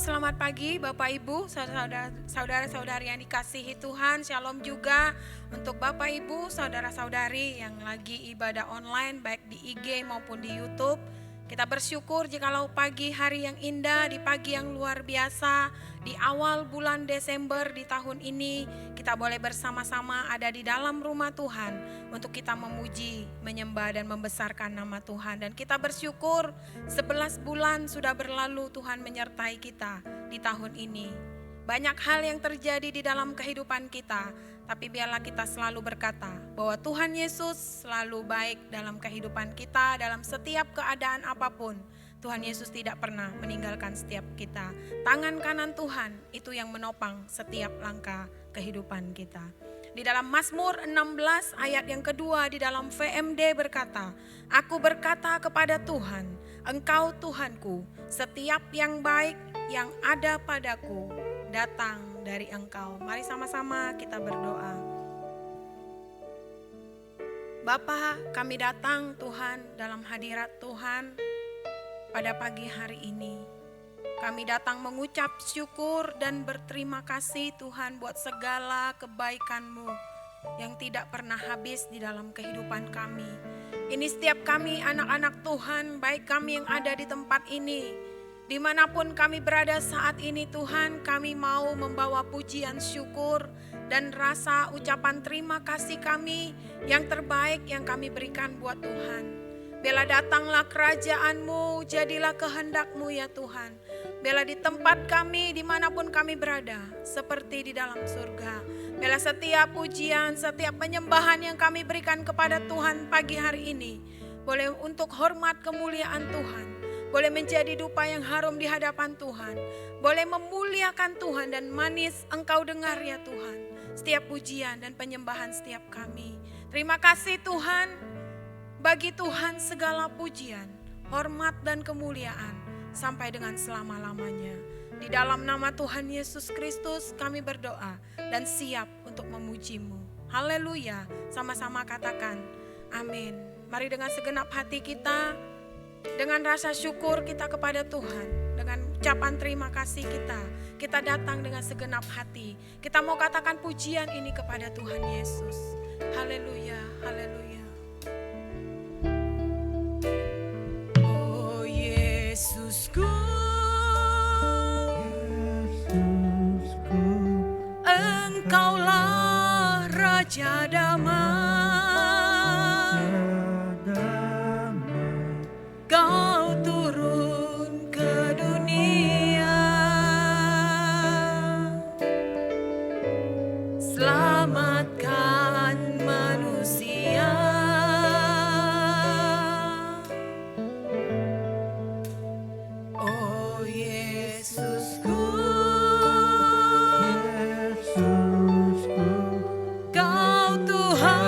Selamat pagi Bapak Ibu, saudara-saudari yang dikasihi Tuhan. Shalom juga untuk Bapak Ibu, saudara-saudari yang lagi ibadah online baik di IG maupun di YouTube. Kita bersyukur jikalau pagi hari yang indah, di pagi yang luar biasa, di awal bulan Desember di tahun ini, kita boleh bersama-sama ada di dalam rumah Tuhan untuk kita memuji, menyembah dan membesarkan nama Tuhan. Dan kita bersyukur 11 bulan sudah berlalu, Tuhan menyertai kita di tahun ini. Banyak hal yang terjadi di dalam kehidupan kita, tapi biarlah kita selalu berkata bahwa Tuhan Yesus selalu baik dalam kehidupan kita, dalam setiap keadaan apapun. Tuhan Yesus tidak pernah meninggalkan setiap kita. Tangan kanan Tuhan itu yang menopang setiap langkah kehidupan kita. Di dalam Mazmur 16 ayat yang kedua di dalam VMD berkata, "Aku berkata kepada Tuhan, Engkau Tuhanku, setiap yang baik yang ada padaku datang dari Engkau." Mari sama-sama kita berdoa. Bapa, kami datang Tuhan dalam hadirat Tuhan pada pagi hari ini. Kami datang mengucap syukur dan berterima kasih Tuhan buat segala kebaikan-Mu yang tidak pernah habis di dalam kehidupan kami. Ini setiap kami anak-anak Tuhan, baik kami yang ada di tempat ini, dimanapun kami berada saat ini Tuhan, kami mau membawa pujian syukur dan rasa ucapan terima kasih kami yang terbaik yang kami berikan buat Tuhan. Biarlah datanglah kerajaan-Mu, jadilah kehendak-Mu ya Tuhan. Biarlah di tempat kami, dimanapun kami berada, seperti di dalam surga. Biarlah setiap pujian, setiap penyembahan yang kami berikan kepada Tuhan pagi hari ini, boleh untuk hormat kemuliaan Tuhan. Boleh menjadi dupa yang harum di hadapan Tuhan. Boleh memuliakan Tuhan dan manis Engkau dengar ya Tuhan. Setiap pujian dan penyembahan setiap kami. Terima kasih Tuhan. Bagi Tuhan segala pujian, hormat dan kemuliaan sampai dengan selama-lamanya. Di dalam nama Tuhan Yesus Kristus kami berdoa dan siap untuk memuji-Mu. Haleluya. Sama-sama katakan amin. Mari dengan segenap hati kita, dengan rasa syukur kita kepada Tuhan, dengan ucapan terima kasih kita datang dengan segenap hati. Kita mau katakan pujian ini kepada Tuhan Yesus. Haleluya, haleluya. Oh Yesusku, Engkaulah Raja damai. Kau turun ke dunia, selamatkan manusia. Oh Yesusku, Kau Tuhan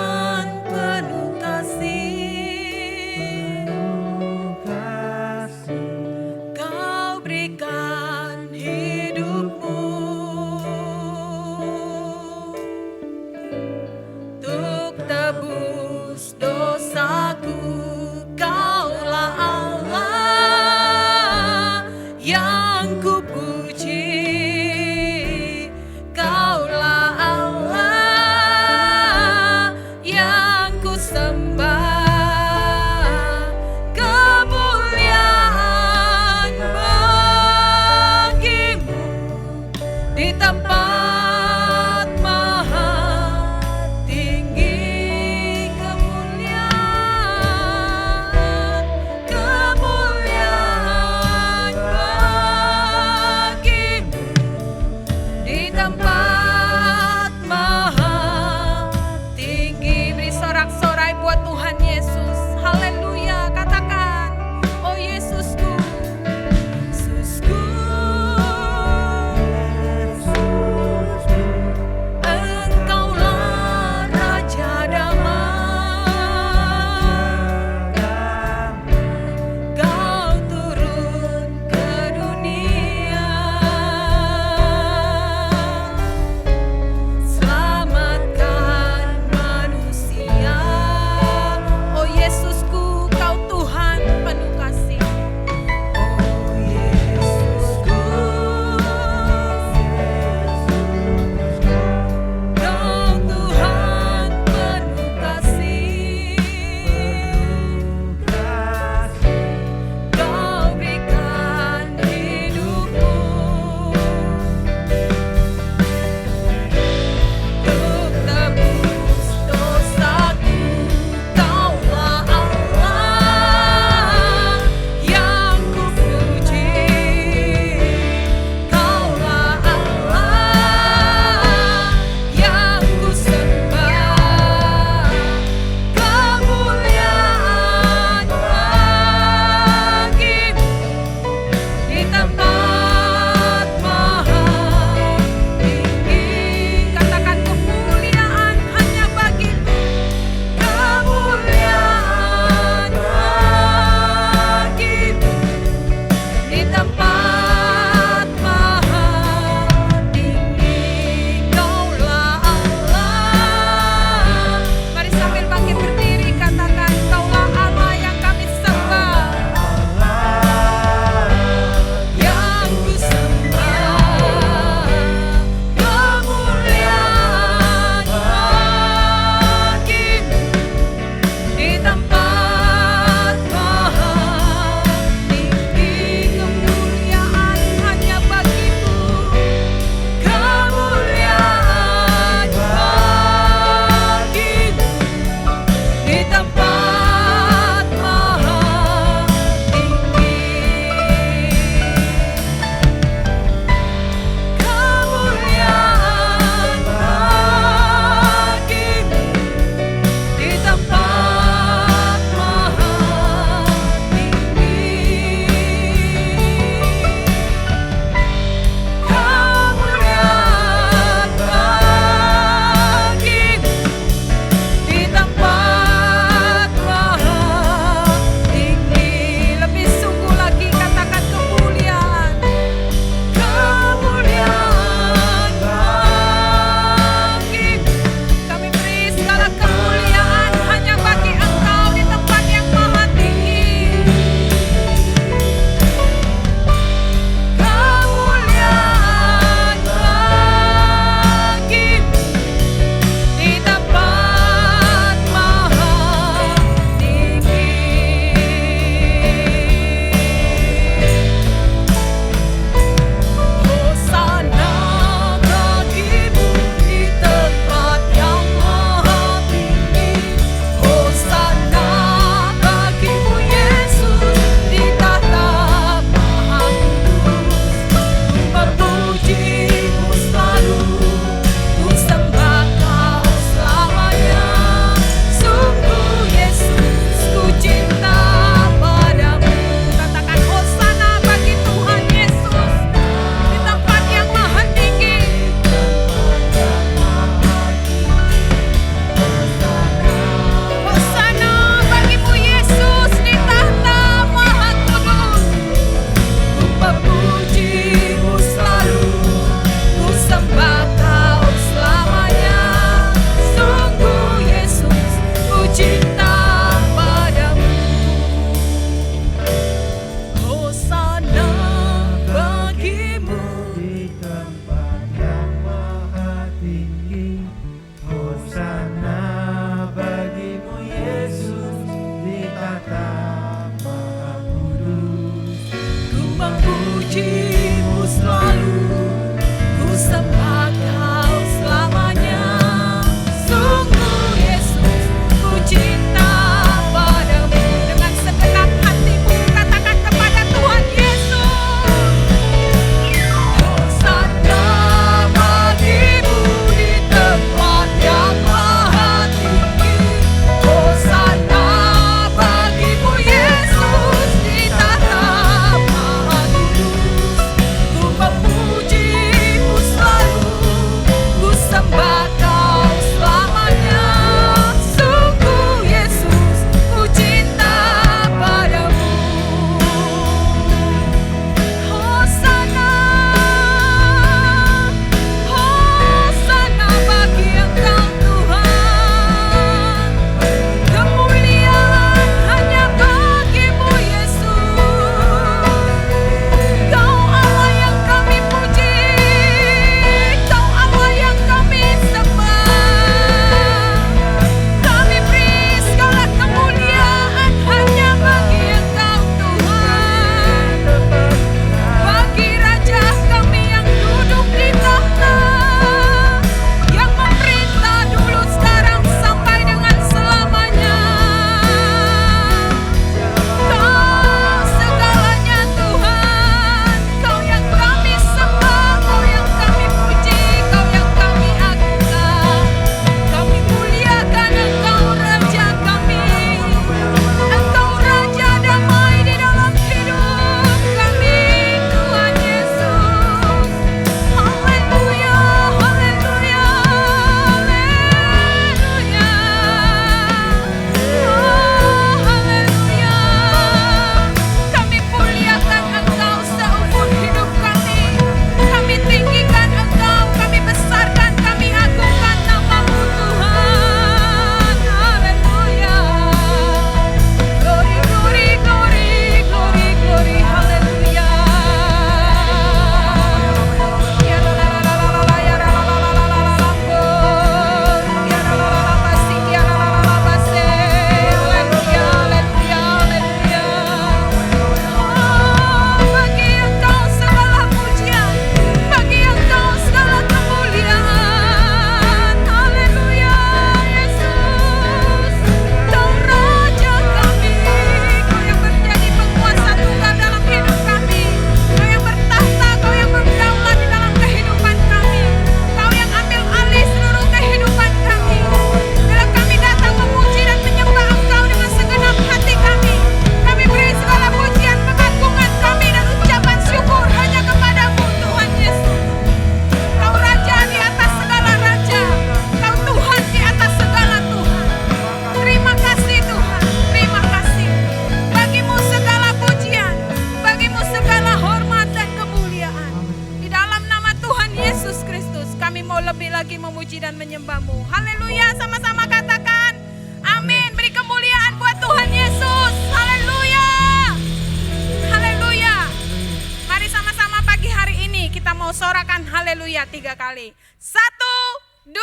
haleluya 3 kali. 1, 2,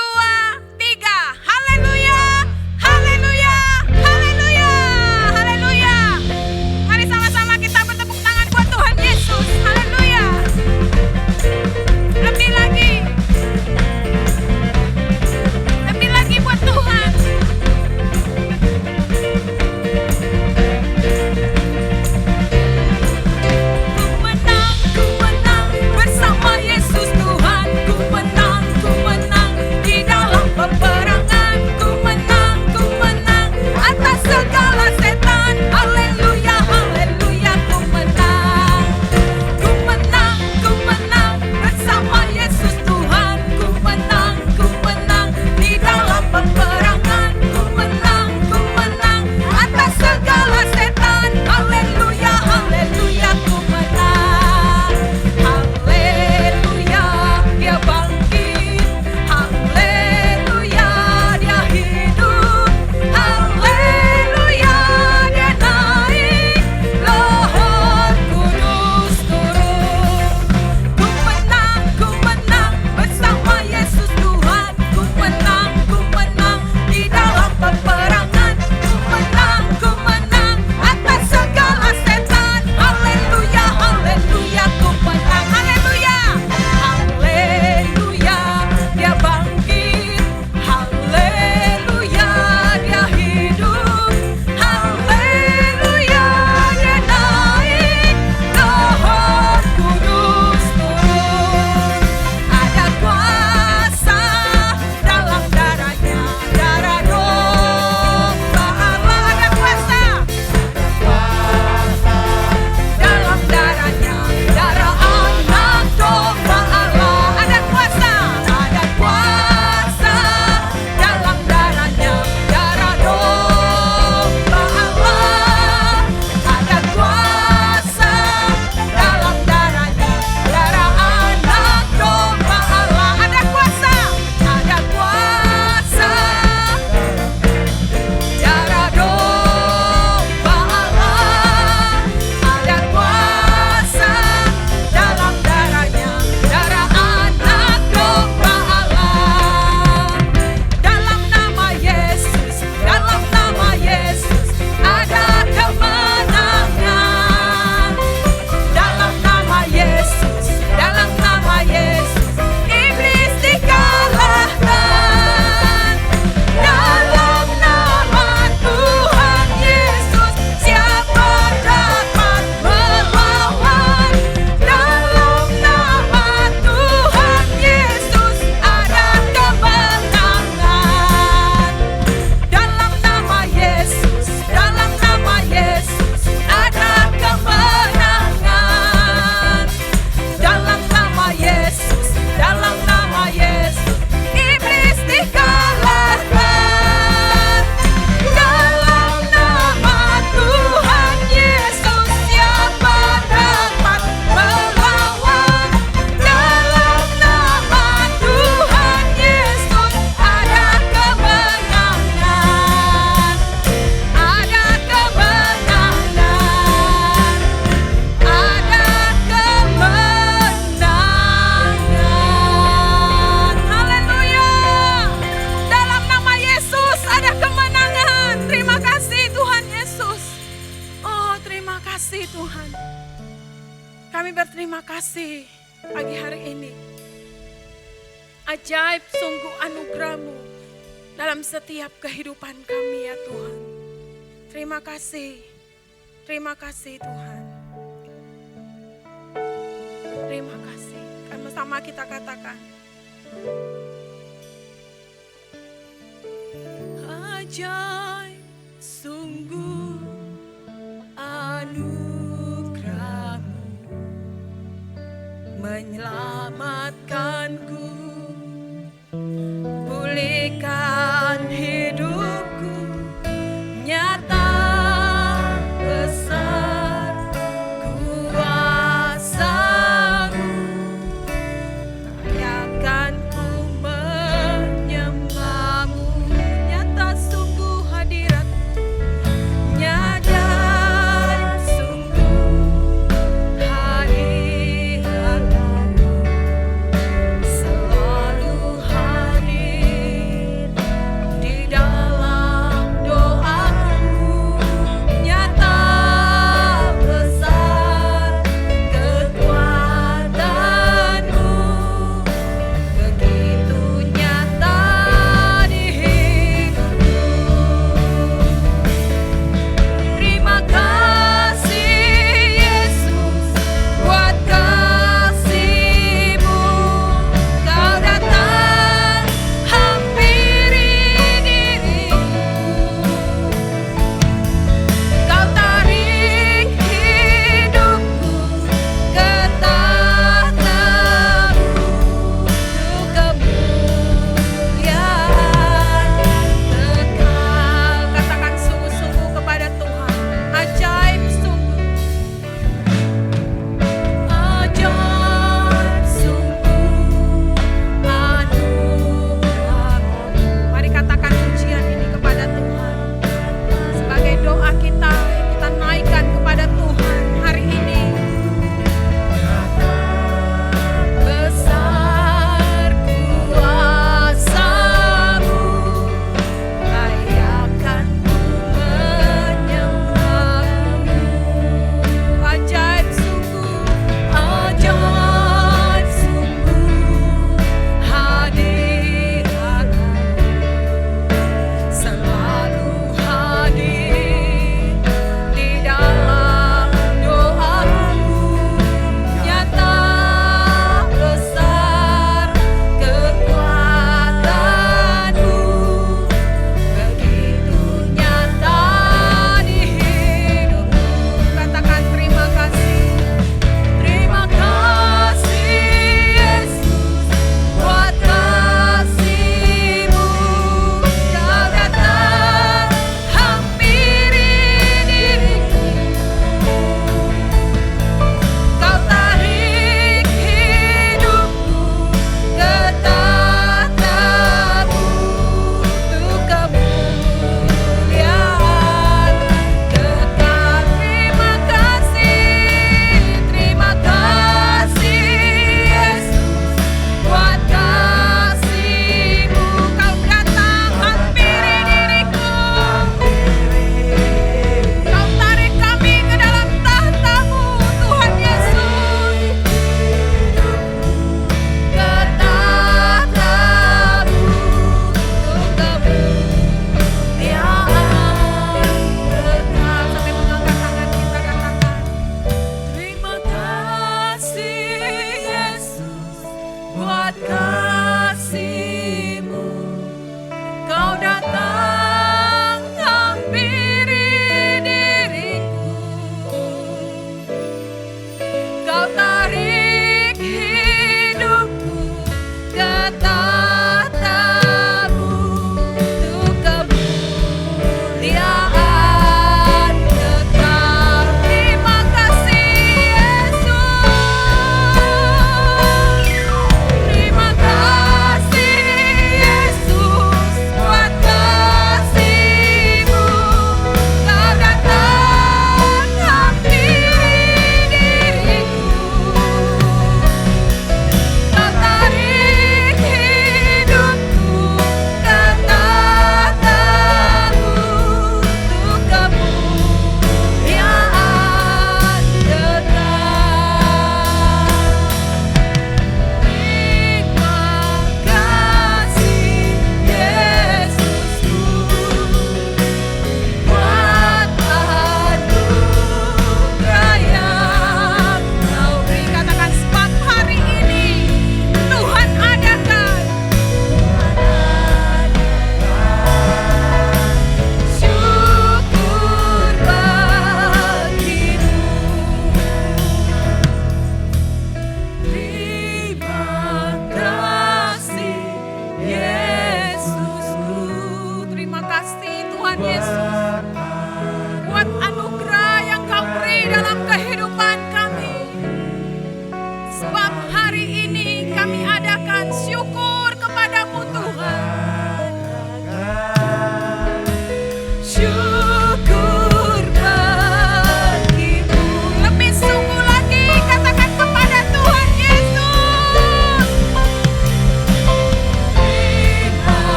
3. Haleluya, haleluya, haleluya, haleluya. Mari sama-sama kita bertepuk tangan buat Tuhan Yesus. Haleluya. Lebih lagi. Lebih lagi buat Tuhan. Ku menang bersama Yesus Tuhan. Ku menang di dalam peperangan. Ku menang atas segala setan. Haleluya, haleluya, ku menang. Ku menang bersama Yesus Tuhan. Ku menang di dalam peperangan. Ku menang atas segala setan. Haleluya, haleluya, ku menang. Haleluya, dia bangkit. Haleluya, dia hidup. Haleluya, dia naik. Roh Kudus turun. Ku menang bersama Yesus Tuhan. Ku menang di dalam peperangan. Ku menang atas segala setan. Haleluya, haleluya, ku menang. Haleluya, haleluya, dia bangkit. Haleluya, dia hidup. Haleluya, dia naik. Roh Kudus turun. Ada kuasa dalam darahnya, darah domba Allah. Ada kuasa dalam darahnya, darah anak domba Allah. Ada kuasa dalam darahnya, darah domba Allah. Ada kuasa dalam darahnya, darah anak domba Allah. Ada kuasa darah domba Allah. Ada kuasa dalam darahnya, darah anak domba Allah. Dalam nama Yesus ada kemenangan. Dalam nama Yesus iblis dikalahkan. Dalam nama Tuhan Yesus siapa dapat melawan? Dalam nama Tuhan Yesus ada kemenangan. Dalam nama Yesus ada kemenangan. Dalam nama Yesus iblis dikalahkan. Dalam nama Tuhan Yesus siapa dapat melawan? Dalam nama Tuhan Yesus ada kemenangan. Ada kemenangan. Ada kemenangan. Haleluya. Dalam nama Yesus ada kemenangan. Terima kasih Tuhan Yesus. Oh, terima kasih Tuhan. Kami berterima kasih pagi hari ini. Ajaib sungguh anugerah-Mu dalam setiap kehidupan kami ya Tuhan. Terima kasih Tuhan. Terima kasih. Sama-sama kita katakan. Ajaib sungguh anugerah-Mu menyelamatkanku, pulihkan hidupku, nyata besar kuasa-Mu, takkan ku menyembah-Mu. Nyata sungguh hadirat, nyata sungguh hadirat-Mu.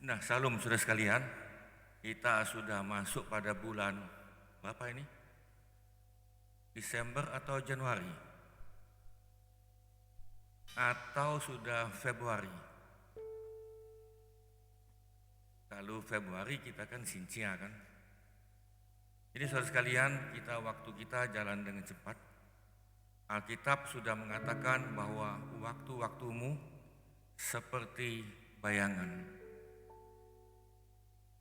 Nah, salam saudara sekalian, kita sudah masuk pada bulan berapa ini? Desember atau Januari? Atau sudah Februari? Kalau Februari kita kan Sincia kan? Jadi saudara sekalian, waktu kita jalan dengan cepat. Alkitab sudah mengatakan bahwa waktu-waktumu seperti bayangan.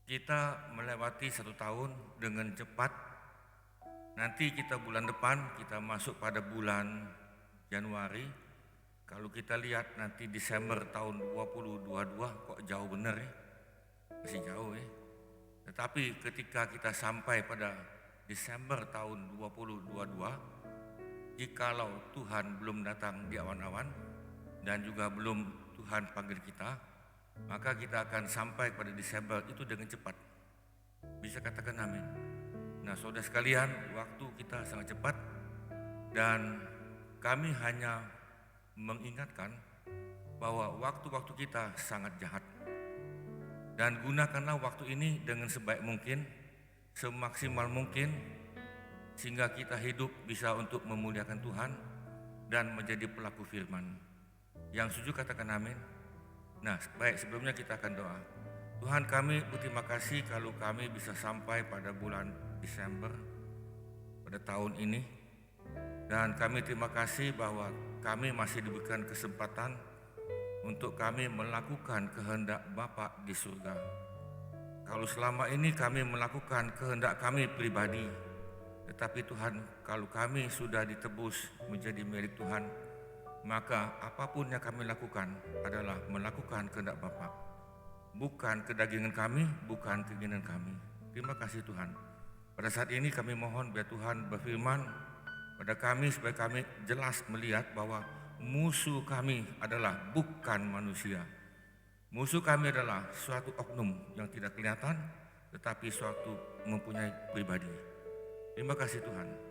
Kita melewati 1 tahun dengan cepat. Nanti kita bulan depan kita masuk pada bulan Januari. Kalau kita lihat nanti Desember tahun 2022 kok jauh bener ya. Masih jauh ya. Tetapi ketika kita sampai pada Desember tahun 2022, jikalau Tuhan belum datang di awan-awan dan juga belum Tuhan panggil kita, maka kita akan sampai pada Desember itu dengan cepat. Bisa katakan amin. Nah, saudara sekalian, waktu kita sangat cepat dan kami hanya mengingatkan bahwa waktu-waktu kita sangat jahat. Dan gunakanlah waktu ini dengan sebaik mungkin, semaksimal mungkin, sehingga kita hidup bisa untuk memuliakan Tuhan dan menjadi pelaku firman. Yang setuju katakan amin. Nah, baik, sebelumnya kita akan doa. Tuhan, kami berterima kasih kalau kami bisa sampai pada bulan Desember pada tahun ini. Dan kami terima kasih bahwa kami masih diberikan kesempatan untuk kami melakukan kehendak Bapa di surga. Kalau selama ini kami melakukan kehendak kami pribadi, tetapi Tuhan, kalau kami sudah ditebus menjadi milik Tuhan, maka apapun yang kami lakukan adalah melakukan kehendak Bapa, bukan kedagingan kami, bukan keinginan kami. Terima kasih Tuhan. Pada saat ini kami mohon biar Tuhan berfirman pada kami supaya kami jelas melihat bahwa musuh kami adalah bukan manusia. Musuh kami adalah suatu oknum yang tidak kelihatan, tetapi suatu mempunyai pribadi. Terima kasih Tuhan.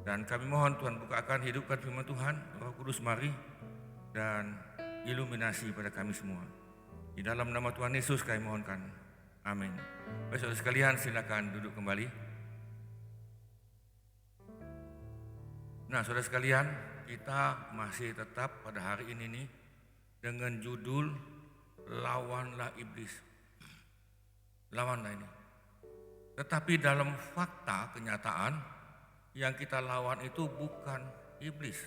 Dan kami mohon Tuhan bukakan, hidupkan firman Tuhan, Roh Kudus mari dan iluminasi pada kami semua. Di dalam nama Tuhan Yesus kami mohonkan. Amin. Baik, saudara sekalian, silakan duduk kembali. Nah, saudara sekalian, kita masih tetap pada hari ini nih dengan judul Lawanlah Iblis. Lawanlah ini. Tetapi dalam fakta kenyataan yang kita lawan itu bukan iblis.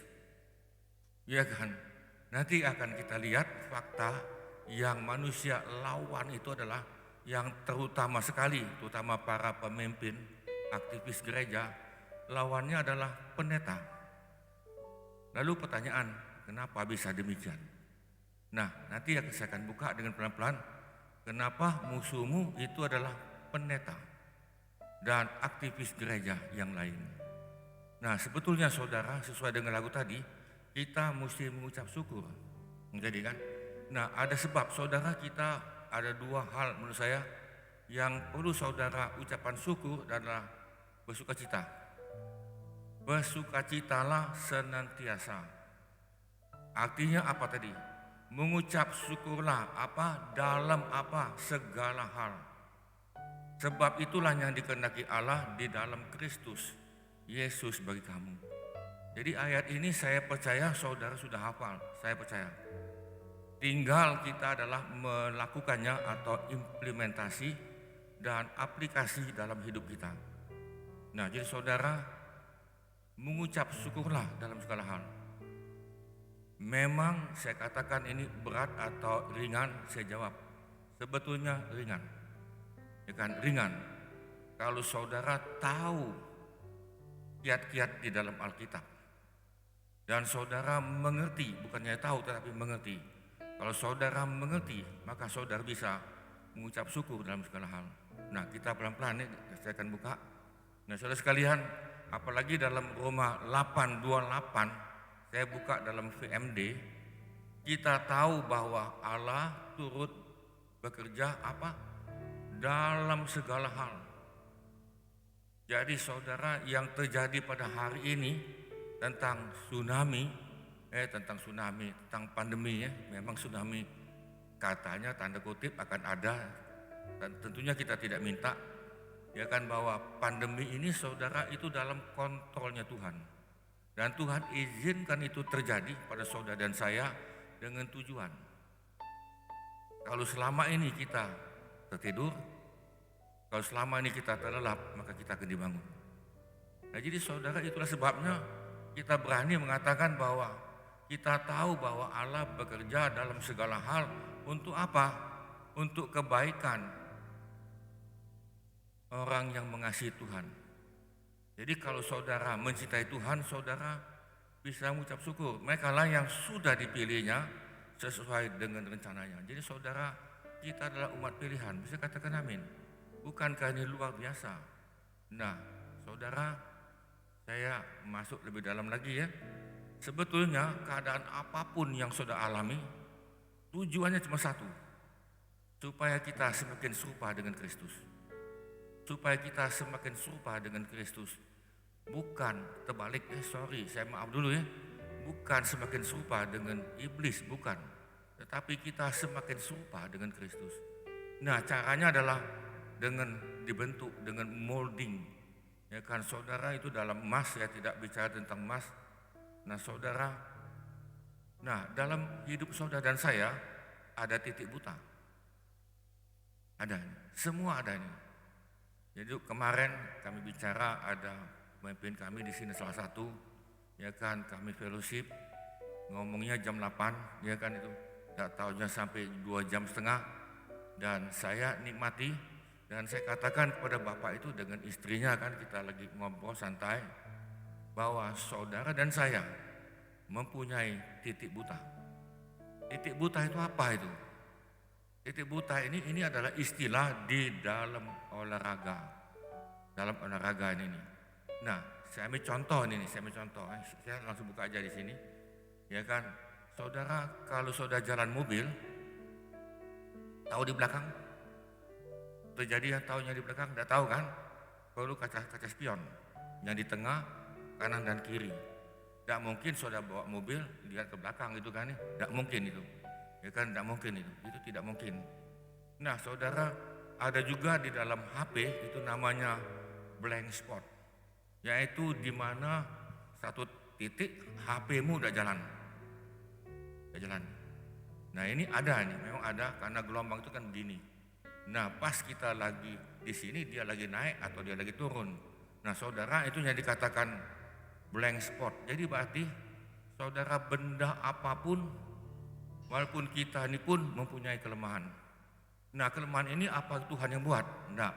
Ya kan? Nanti akan kita lihat fakta yang manusia lawan itu adalah yang terutama sekali, terutama para pemimpin, aktivis gereja, lawannya adalah pendeta. Lalu pertanyaan, kenapa bisa demikian? Nah, nanti saya akan buka dengan pelan-pelan. Kenapa musuhmu itu adalah pendeta dan aktivis gereja yang lain? Nah, sebetulnya saudara, sesuai dengan lagu tadi, kita mesti mengucap syukur. Jadi kan? Nah, ada sebab saudara, kita ada 2 hal menurut saya yang perlu saudara ucapan syukur adalah bersukacita. Bersukacitalah senantiasa. Artinya apa tadi? Mengucap syukurlah apa? Dalam apa? Segala hal. Sebab itulah yang dikehendaki Allah di dalam Kristus Yesus bagi kamu. Jadi ayat ini saya percaya saudara sudah hafal, saya percaya. Tinggal kita adalah melakukannya atau implementasi dan aplikasi dalam hidup kita. Nah, jadi saudara mengucap syukurlah dalam segala hal. Memang saya katakan ini berat atau ringan, saya jawab sebetulnya ringan. Ya kan, ringan. Kalau saudara tahu kiat-kiat di dalam Alkitab dan saudara mengerti, bukannya tahu tetapi mengerti. Kalau saudara mengerti, maka saudara bisa mengucap syukur dalam segala hal. Nah, kita pelan-pelan saya akan buka. Nah, saudara sekalian, apalagi dalam Roma 8:28, saya buka dalam VMD, kita tahu bahwa Allah turut bekerja apa? Dalam segala hal. Jadi saudara, yang terjadi pada hari ini tentang tsunami, tentang pandemi ya, memang tsunami katanya tanda kutip akan ada, dan tentunya kita tidak minta, ya kan, bahwa pandemi ini saudara itu dalam kontrolnya Tuhan. Dan Tuhan izinkan itu terjadi pada saudara dan saya dengan tujuan. Kalau selama ini kita tertidur, kalau selama ini kita terlelap, maka kita akan dibangun. Nah, jadi saudara, itulah sebabnya kita berani mengatakan bahwa kita tahu bahwa Allah bekerja dalam segala hal untuk apa? Untuk kebaikan orang yang mengasihi Tuhan. Jadi kalau saudara mencintai Tuhan, saudara bisa mengucap syukur. Mereka lah yang sudah dipilihnya sesuai dengan rencananya. Jadi saudara, kita adalah umat pilihan, bisa katakan amin. Bukankah ini luar biasa? Nah, saudara, saya masuk lebih dalam lagi ya. Sebetulnya keadaan apapun yang saudara alami, tujuannya cuma satu, supaya kita semakin serupa dengan Kristus. Supaya kita semakin serupa dengan Kristus. Bukan terbalik, saya maaf dulu ya. Bukan semakin serupa dengan iblis, bukan. Tetapi kita semakin serupa dengan Kristus. Nah, caranya adalah dengan dibentuk, dengan molding. Ya kan, saudara, itu dalam emas, saya tidak bicara tentang emas. Nah saudara, dalam hidup saudara dan saya ada titik buta. Ada, semua ada ini. Jadi kemarin kami bicara, ada pemimpin kami di sini salah satu, ya kan, kami fellowship, ngomongnya jam 8, ya kan, itu tidak tahunya sampai 2,5 jam, dan saya nikmati. Dan saya katakan kepada bapak itu dengan istrinya, kan kita lagi ngobrol santai, bahwa saudara dan saya mempunyai titik buta. Titik buta itu apa itu? Titik buta ini adalah istilah di dalam olahraga. Dalam olahraga ini. Nah, saya ambil contoh ini, saya langsung buka aja di sini. Ya kan, saudara, kalau saudara jalan mobil, tahu di belakang? Terjadi yang tahunya di belakang, tidak tahu kan? Perlu kaca spion yang di tengah, kanan dan kiri. Tidak mungkin saudara bawa mobil lihat ke belakang gitu kan? Tidak mungkin itu. Ya kan, tidak mungkin itu tidak mungkin. Nah saudara, ada juga di dalam HP itu namanya blank spot, yaitu di mana satu titik HP-mu udah jalan. Nah ini ada nih, memang ada, karena gelombang itu kan begini. Nah pas kita lagi di sini, dia lagi naik atau dia lagi turun. Nah saudara, itu yang dikatakan blank spot. Jadi berarti saudara, benda apapun, walaupun kita ini pun mempunyai kelemahan. Nah kelemahan ini apa Tuhan yang buat? Nah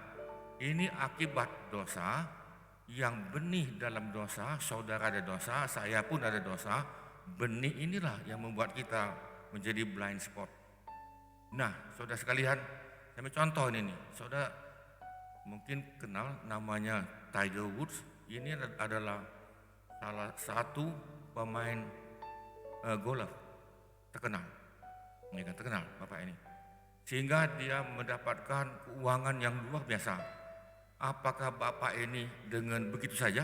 ini akibat dosa, yang benih dalam dosa, saudara ada dosa, saya pun ada dosa. Benih inilah yang membuat kita menjadi blind spot. Nah saudara sekalian, saya ambil contoh ini. Saudara mungkin kenal namanya Tiger Woods. Ini adalah salah satu pemain golf terkenal. Ini kan terkenal Bapak ini. Sehingga dia mendapatkan keuangan yang luar biasa. Apakah Bapak ini dengan begitu saja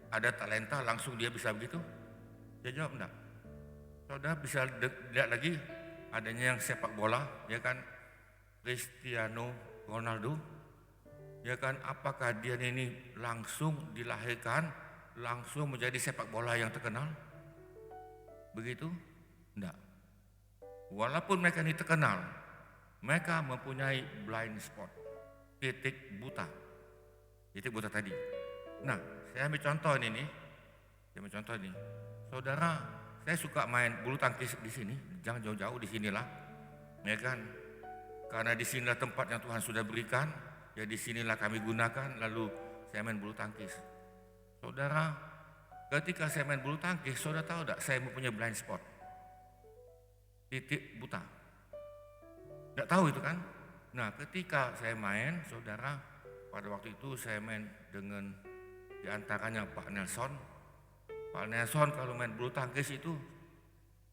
ada talenta langsung dia bisa begitu? Saya jawab enggak. Saudara bisa lihat lagi adanya yang sepak bola, ya kan, Cristiano Ronaldo, ya kan, apakah dia ini langsung dilahirkan langsung menjadi sepak bola yang terkenal? Begitu? Enggak. Walaupun mereka ini terkenal, mereka mempunyai blind spot, titik buta tadi. Nah, saya ambil contoh ini. Saudara, saya suka main bulu tangkis di sini, jangan jauh-jauh, di sinilah, ya kan? Karena di sinilah tempat yang Tuhan sudah berikan, ya di sinilah kami gunakan, lalu saya main bulu tangkis. Saudara, ketika saya main bulu tangkis, saudara tahu enggak, saya mempunyai blind spot, titik buta. Enggak tahu itu kan? Nah, ketika saya main, saudara, pada waktu itu saya main dengan diantaranya Pak Nelson. Pak Nelson kalau main bulu tangkis itu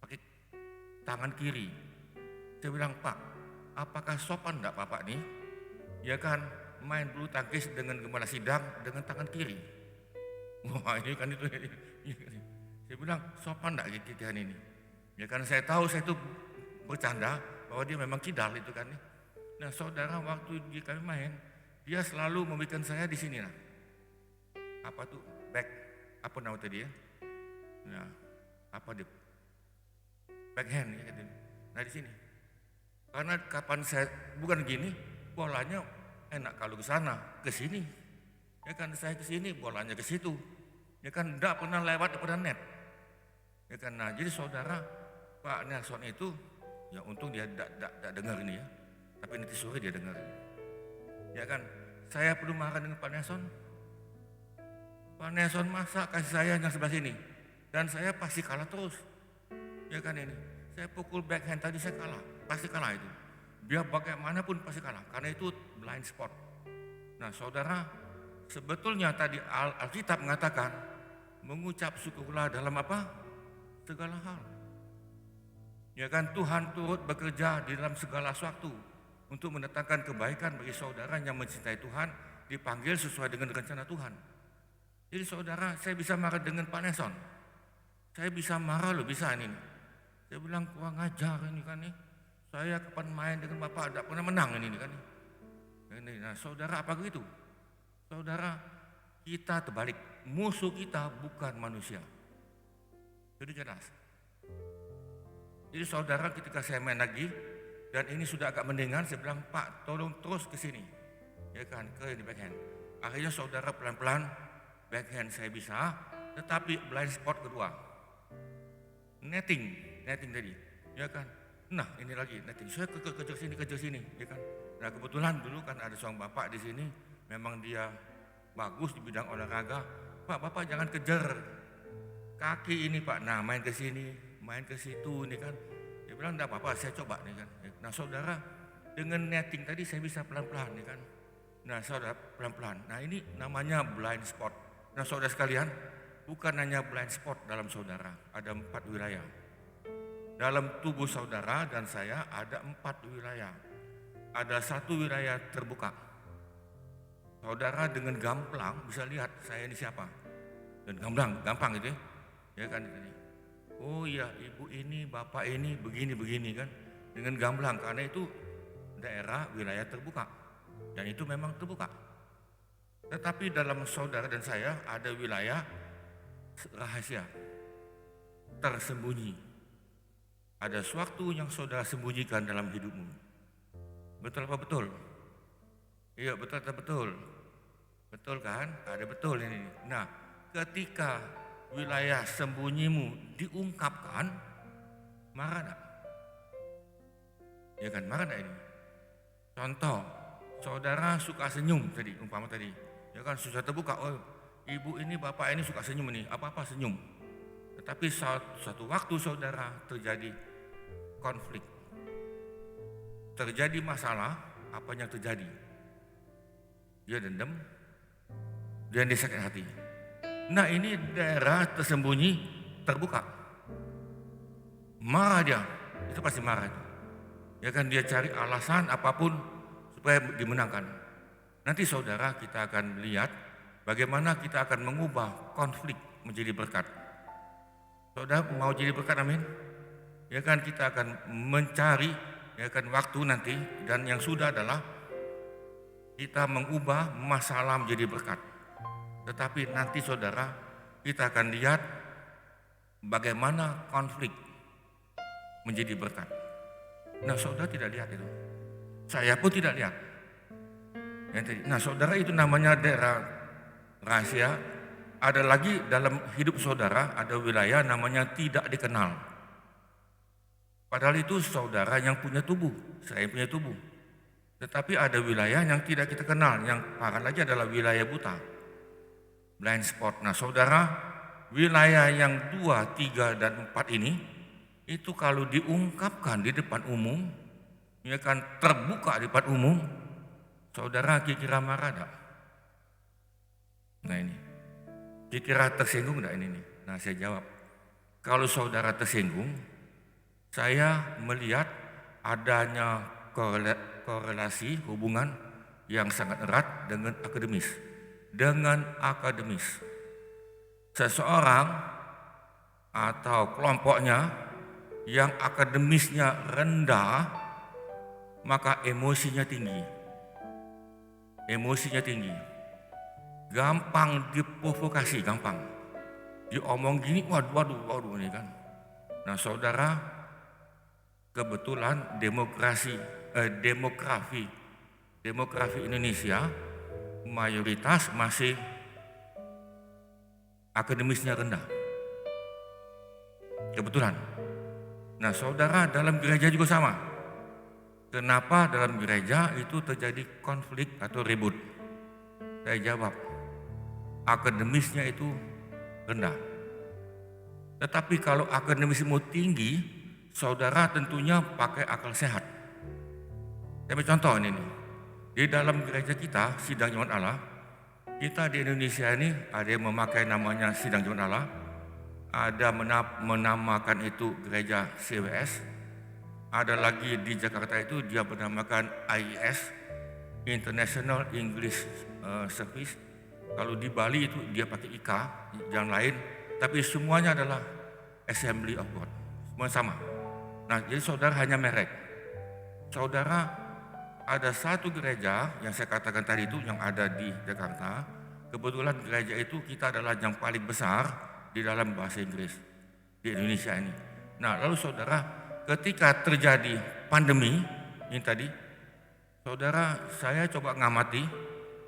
pakai tangan kiri. Saya bilang, Pak, apakah sopan enggak Bapak nih? Ya kan, main bulu tangkis dengan gembala sidang dengan tangan kiri. Wah ini kan itu. Saya bilang, sopan enggak kita ini? Ya kan, saya tahu saya itu bercanda, bahwa dia memang kidal itu kan. Nah saudara, waktu kami main, dia selalu membikin saya di sini. Nah, apa tuh apa nama tadi ya? Nah, apa dia? Backhand ya. Nah di sini. Karena kapan saya bukan gini, bolanya enak kalau ke sana, ke sini. Ya kan, saya ke sini, bolanya ke situ. Ya kan, enggak pernah lewat daripada net. Ya kan, nah jadi saudara, Pak Nelson itu, ya untung dia tidak dengar ini ya. Tapi nanti sore dia dengar. Ya kan, saya perlu marah dengan Pak Nelson. Pak Nelson masa kasih saya yang sebelah sini. Dan saya pasti kalah terus. Ya kan ini, saya pukul backhand tadi saya kalah. Pasti kalah itu. Biar bagaimanapun pasti kalah. Karena itu blind spot. Nah saudara, sebetulnya tadi Alkitab mengatakan, mengucap syukurlah dalam apa? Segala hal. Ya kan, Tuhan turut bekerja di dalam segala sesuatu untuk mendatangkan kebaikan bagi saudara yang mencintai Tuhan, dipanggil sesuai dengan rencana Tuhan. Jadi saudara, saya bisa marah dengan Pak Nelson. Saya bisa marah loh, bisa ini. Saya bilang kurang ajar ini kan nih. Saya kapan main dengan Bapak tidak pernah menang ini kan nih. Nah saudara, apa begitu? Saudara, kita terbalik. Musuh kita bukan manusia. Jadi jelas. Jadi saudara, ketika saya main lagi dan ini sudah agak mendingan, saya bilang, Pak tolong terus ke sini. Ya kan, ke ini backhand. Akhirnya saudara pelan-pelan backhand saya bisa, tetapi blind spot kedua. Netting tadi. Ya kan. Nah, ini lagi netting. Saya kejar sini, ya kan. Nah, kebetulan dulu kan ada seorang bapak di sini, memang dia bagus di bidang olahraga. Pak, Bapak jangan kejar kaki ini, Pak. Nah, main ke sini, main ke situ ini kan. Dia bilang enggak apa-apa, saya coba nih kan. Nah, saudara, dengan netting tadi saya bisa pelan-pelan nih kan. Nah, saudara pelan-pelan. Nah, ini namanya blind spot. Nah, saudara sekalian, bukan hanya blind spot dalam saudara, ada 4 wilayah. Dalam tubuh saudara dan saya ada 4 wilayah. Ada 1 wilayah terbuka. Saudara dengan gamblang bisa lihat saya ini siapa. Dan gampang gitu ya. Ya kan ini. Oh iya, ibu ini, bapak ini, begini kan. Dengan gamblang, karena itu daerah wilayah terbuka. Dan itu memang terbuka. Tetapi dalam saudara dan saya ada wilayah rahasia, tersembunyi. Ada sesuatu yang saudara sembunyikan dalam hidupmu. Betul apa betul? Iya, betul. Betul kan? Ada betul ini. Nah, ketika wilayah sembunyimu diungkapkan, marah enggak? Ya kan, marah enggak ini? Contoh, saudara suka senyum tadi, umpama tadi. Ya kan, susah terbuka, oh ibu ini, bapak ini suka senyum nih, apa-apa senyum. Tetapi suatu waktu saudara terjadi konflik, terjadi masalah, apa yang terjadi? Dia dendam, dia sakit hati. Nah, ini daerah tersembunyi terbuka. Marah dia, itu pasti marah itu. Ya kan, dia cari alasan apapun supaya dimenangkan. Nanti saudara, kita akan lihat bagaimana kita akan mengubah konflik menjadi berkat. Saudara mau jadi berkat, amin? Ya kan, kita akan mencari ya kan waktu nanti, dan yang sudah adalah kita mengubah masalah menjadi berkat. Tetapi nanti saudara, kita akan lihat bagaimana konflik menjadi berkat. Nah, saudara tidak lihat itu. Saya pun tidak lihat. Nah, saudara, itu namanya daerah rahasia. Ada lagi dalam hidup saudara, ada wilayah namanya tidak dikenal. Padahal itu saudara yang punya tubuh, saya punya tubuh. Tetapi ada wilayah yang tidak kita kenal, yang parah lagi adalah wilayah buta. Blind spot. Nah saudara, wilayah yang 2, 3, dan 4 ini, itu kalau diungkapkan di depan umum, ya kan, terbuka di depan umum, saudara kira-kira marah enggak? Nah ini, kira-kira tersinggung enggak ini nih? Nah saya jawab, kalau saudara tersinggung, saya melihat adanya korelasi hubungan yang sangat erat dengan akademis. Seseorang atau kelompoknya yang akademisnya rendah, maka emosinya tinggi. Emosinya tinggi. Gampang diprovokasi, gampang. Diomong gini, waduh ini kan. Nah saudara, kebetulan demografi Indonesia mayoritas masih akademisnya rendah. Kebetulan. Nah saudara, dalam gereja juga sama. Kenapa dalam gereja itu terjadi konflik atau ribut? Saya jawab, akademisnya itu rendah. Tetapi kalau akademismu tinggi, saudara tentunya pakai akal sehat. Saya ambil contoh ini nih. Di dalam gereja kita, Sidang Jemaat Allah, kita di Indonesia ini ada yang memakai namanya Sidang Jemaat Allah, ada menamakan itu gereja CWS, ada lagi di Jakarta itu dia menamakan IES, International English Service. Kalau di Bali itu dia pakai IKA, yang lain, tapi semuanya adalah Assembly of God, semua sama. Nah jadi saudara hanya merek. Saudara, ada satu gereja yang saya katakan tadi itu yang ada di Jakarta. Kebetulan gereja itu kita adalah yang paling besar di dalam bahasa Inggris di Indonesia ini. Nah lalu saudara, ketika terjadi pandemi ini tadi, saudara saya coba ngamati,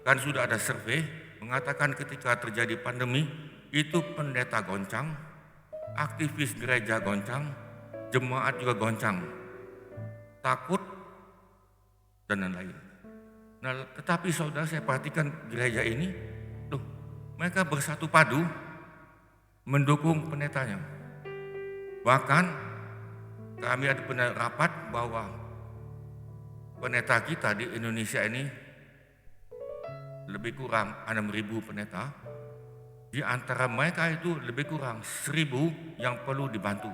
kan sudah ada survei mengatakan ketika terjadi pandemi itu pendeta goncang, aktivis gereja goncang, jemaat juga goncang, takut dan lain-lain. Nah, tetapi saudara saya perhatikan gereja ini, mereka bersatu padu mendukung pendetanya. Bahkan kami ada pernah rapat bahwa pendeta kita di Indonesia ini lebih kurang 6.000 pendeta. Di antara mereka itu lebih kurang 1.000 yang perlu dibantu.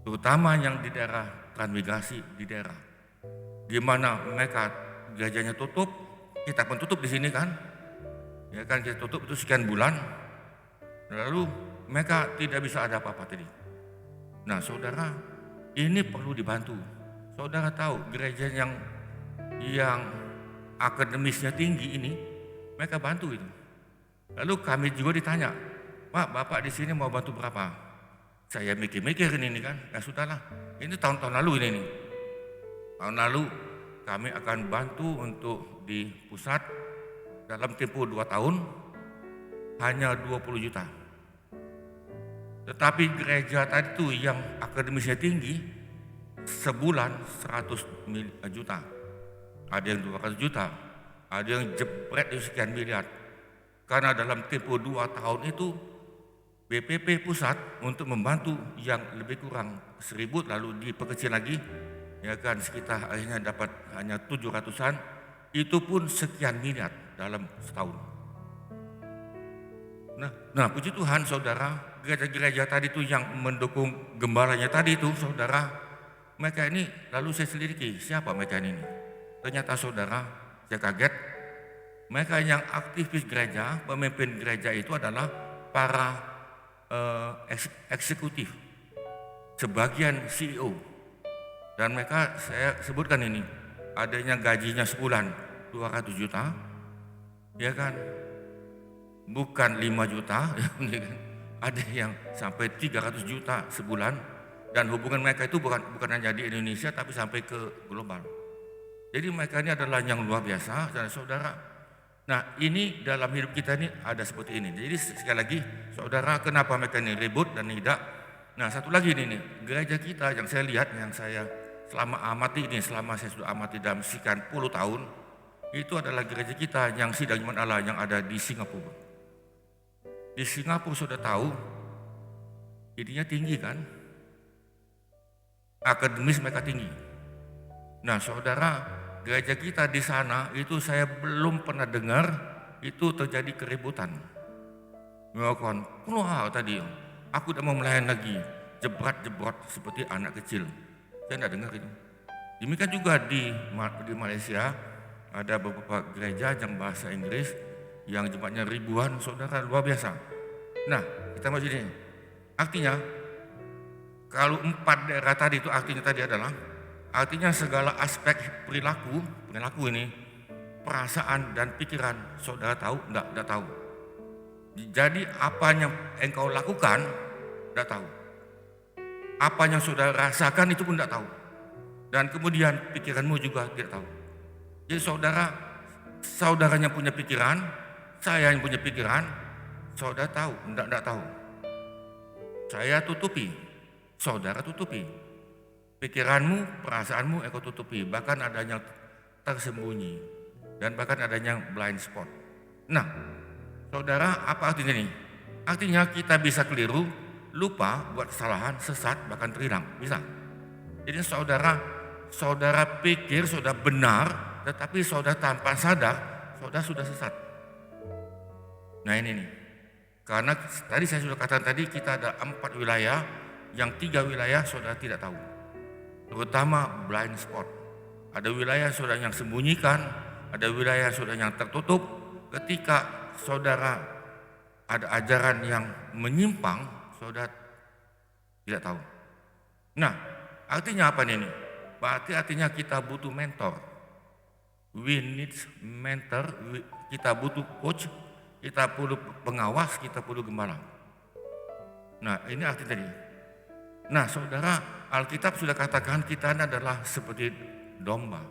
Terutama yang di daerah transmigrasi, di daerah di mana mereka gerejanya tutup, kita pun tutup di sini kan. Ya kan kita tutup itu sekian bulan. Lalu mereka tidak bisa ada apa-apa tadi. Nah, saudara, ini perlu dibantu. Saudara tahu gereja yang akademisnya tinggi ini, mereka bantu itu. Lalu kami juga ditanya, Pak, Bapak di sini mau bantu berapa? Saya mikir-mikir ini kan, ya sudahlah. Ini tahun-tahun lalu ini nih. Tahun lalu kami akan bantu untuk di pusat dalam tempo 2 tahun hanya 20 juta. Tetapi gereja tadi itu yang akademisnya tinggi sebulan 100 juta. Ada yang 200 juta, ada yang jebret sekian miliar. Karena dalam tempo 2 tahun itu BPP pusat untuk membantu yang lebih kurang 1.000 lalu diperkecil lagi, ya kan sekitar akhirnya dapat hanya 700-an, itu pun sekian miliar dalam setahun. Nah puji Tuhan saudara, gereja-gereja tadi itu yang mendukung gembalanya tadi itu saudara, mereka ini lalu saya selidiki siapa mereka ini. Ternyata saudara, saya kaget, mereka yang aktivis gereja, pemimpin gereja itu adalah para eksekutif, sebagian CEO. Dan mereka saya sebutkan ini, adanya gajinya sebulan 200 juta, ya kan, bukan 5 juta, ada yang sampai 300 juta sebulan. Dan hubungan mereka itu bukan hanya di Indonesia tapi sampai ke global. Jadi mereka ini adalah yang luar biasa, dan saudara. Nah ini dalam hidup kita ini ada seperti ini. Jadi sekali lagi saudara, kenapa mereka ini ribut dan tidak. Nah satu lagi ini gereja kita yang saya lihat, yang saya selama saya sudah amati dalam sekian puluh tahun, itu adalah gereja kita yang Sidang Jemaat Allah yang ada di Singapura. Di Singapura sudah tahu, ininya tinggi kan, akademis mereka tinggi. Nah saudara, gereja kita di sana itu saya belum pernah dengar itu terjadi keributan. Melakukan tadi, aku tidak mau melayani lagi, jebret-jebret seperti anak kecil. Saya tidak dengar itu. Demikian juga di Malaysia ada beberapa gereja yang bahasa Inggris yang jemaatnya ribuan, saudara, luar biasa. Nah kita masih ini, artinya kalau 4 daerah tadi itu artinya tadi adalah artinya segala aspek perilaku ini, perasaan dan pikiran, saudara tahu? Enggak tahu. Jadi apa yang engkau lakukan, enggak tahu. Apa yang saudara rasakan itu pun enggak tahu. Dan kemudian pikiranmu juga tidak tahu. Jadi saudaranya punya pikiran, saya yang punya pikiran, saudara tahu? Enggak tahu. Saya tutupi, saudara tutupi. Pikiranmu, perasaanmu engkau tutupi, bahkan adanya tersembunyi dan bahkan adanya blind spot. Nah, saudara, apa artinya ini? Artinya kita bisa keliru, lupa, buat kesalahan, sesat, bahkan terhilang, bisa. Jadi saudara pikir saudara benar, tetapi saudara tanpa sadar, saudara sudah sesat. Nah ini nih, karena tadi saya sudah katakan tadi kita ada 4 wilayah, yang 3 wilayah saudara tidak tahu. Terutama blind spot. Ada wilayah saudara yang sembunyikan, ada wilayah saudara yang tertutup. Ketika saudara ada ajaran yang menyimpang, saudara tidak tahu. Nah, artinya apa nih? Berarti artinya kita butuh mentor. We need mentor, kita butuh coach, kita perlu pengawas, kita perlu gembala. Nah, ini arti tadi. Nah, saudara, Alkitab sudah katakan kita adalah seperti domba.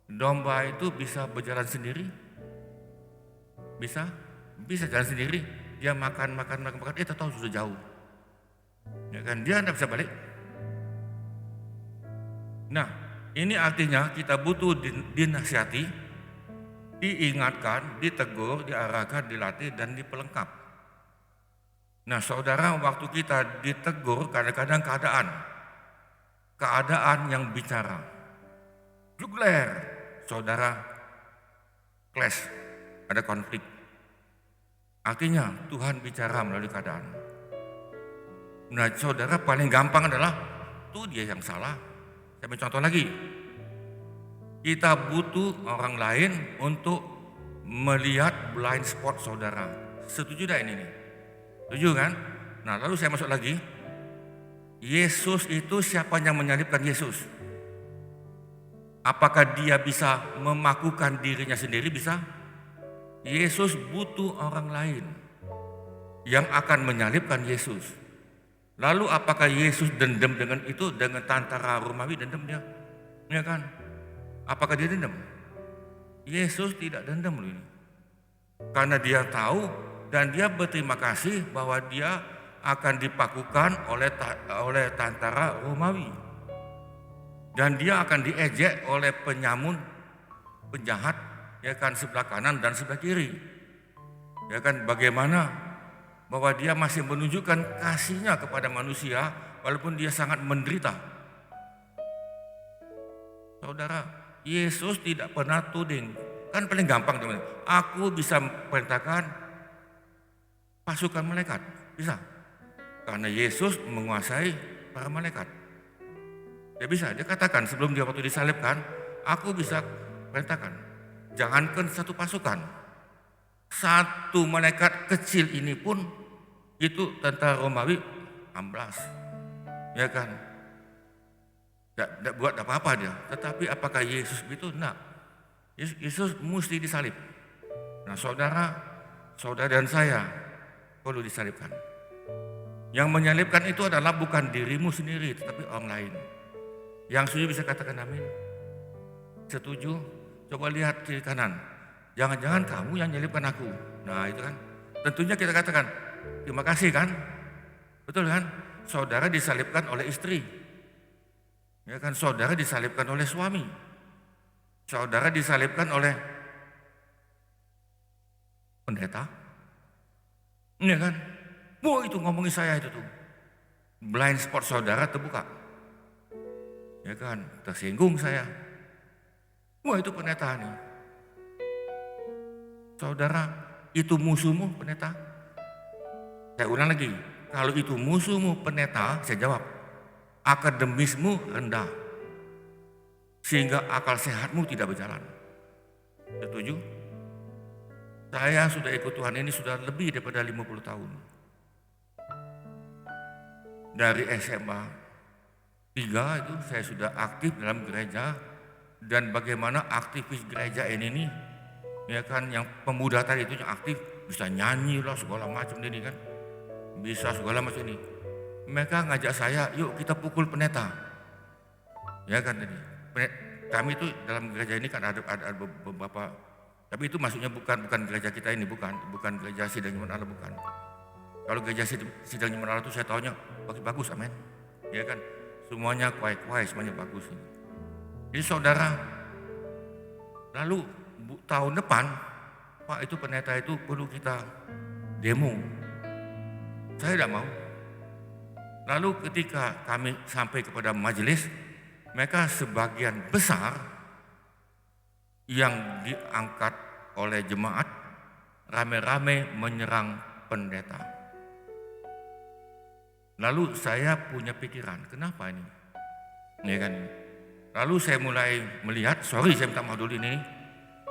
Domba itu bisa berjalan sendiri, bisa jalan sendiri. Dia makan, tahu sudah jauh. Ya kan, dia tidak bisa balik. Nah, ini artinya kita butuh dinasihati, diingatkan, ditegur, diarahkan, dilatih, dan dipelengkap. Nah, saudara, waktu kita ditegur, kadang-kadang keadaan yang bicara. Jugler, saudara, clash, ada konflik. Artinya Tuhan bicara melalui keadaan. Nah, saudara, paling gampang adalah tuh dia yang salah. Saya contoh lagi. Kita butuh orang lain untuk melihat blind spot saudara. Setuju dah ini nih? Setuju kan? Nah, lalu saya masuk lagi. Yesus itu siapa yang menyalibkan Yesus? Apakah dia bisa memakukan dirinya sendiri? Bisa? Yesus butuh orang lain yang akan menyalibkan Yesus. Lalu apakah Yesus dendam dengan itu, dengan tentara Romawi dendam dia? Ya kan? Apakah dia dendam? Yesus tidak dendam loh ini. Karena dia tahu dan dia berterima kasih bahwa dia akan dipakukan oleh tentara Romawi. Dan dia akan diejek oleh penjahat, ya kan, sebelah kanan dan sebelah kiri. Ya kan, bagaimana bahwa dia masih menunjukkan kasihnya kepada manusia walaupun dia sangat menderita. Saudara, Yesus tidak pernah tuding. Kan paling gampang teman. Aku bisa perintahkan pasukan malaikat, bisa. Karena Yesus menguasai para malaikat. Dia bisa, dia katakan sebelum dia waktu disalibkan, aku bisa perintahkan. Jangankan satu pasukan, satu malaikat kecil ini pun itu tentara Romawi amblas, ya kan? Tidak buat apa-apa dia. Tetapi apakah Yesus itu? Nah, Yesus mesti disalib. Nah, saudara dan saya perlu disalibkan. Yang menyalibkan itu adalah bukan dirimu sendiri, tetapi orang lain. Yang setuju bisa katakan amin. Setuju? Coba lihat kiri kanan. Jangan-jangan kamu yang menyalibkan aku. Nah, itu kan. Tentunya kita katakan, terima kasih kan? Betul kan? Saudara disalibkan oleh istri. Ya kan, saudara disalibkan oleh suami. Saudara disalibkan oleh pendeta. Ya kan? Wah, itu ngomongin saya itu tuh. Blind spot saudara terbuka. Ya kan, tersinggung saya. Wah, itu pendeta nih. Saudara, itu musuhmu pendeta? Saya ulang lagi, kalau itu musuhmu pendeta, saya jawab, akademismu rendah. Sehingga akal sehatmu tidak berjalan. Setuju? Saya sudah ikut Tuhan ini sudah lebih daripada 50 tahun. Dari SMA, itu saya sudah aktif dalam gereja, dan bagaimana aktivis gereja ini nih, ya kan, yang pemuda tadi itu yang aktif, bisa nyanyi lah segala macam ini kan, bisa segala macam ini. Mereka ngajak saya, yuk kita pukul pendeta, ya kan tadi. Kami itu dalam gereja ini kan ada beberapa, tapi itu maksudnya bukan gereja kita ini, bukan gereja Sidang Iman Allah, bukan. Kalau gereja Sidang Iman Allah itu saya tahunya bagus, amin, ya kan, semuanya kuai-kuai, semuanya bagus. Jadi saudara, lalu tahun depan, Pak, itu pendeta itu perlu kita demo. Saya tidak mau. Lalu ketika kami sampai kepada majelis, mereka sebagian besar yang diangkat oleh jemaat rame-rame menyerang pendeta. Lalu saya punya pikiran, kenapa ini? Ya kan? Lalu saya mulai melihat, sorry saya minta maaf dulu ini,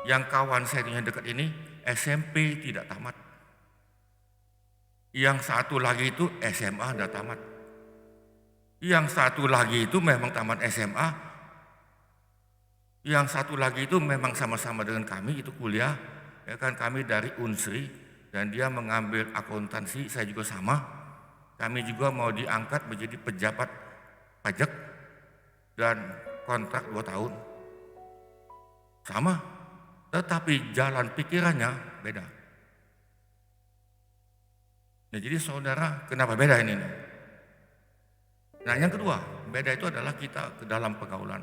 yang kawan saya yang dekat ini SMP tidak tamat. Yang satu lagi itu SMA tidak tamat. Yang satu lagi itu memang tamat SMA. Yang satu lagi itu memang sama-sama dengan kami itu kuliah, ya kan, kami dari Unsri dan dia mengambil akuntansi, saya juga sama. Kami juga mau diangkat menjadi pejabat pajak dan kontrak 2 tahun. Sama, tetapi jalan pikirannya beda. Nah, jadi saudara, kenapa beda ini? Nah, yang kedua, beda itu adalah kita ke dalam pergaulan.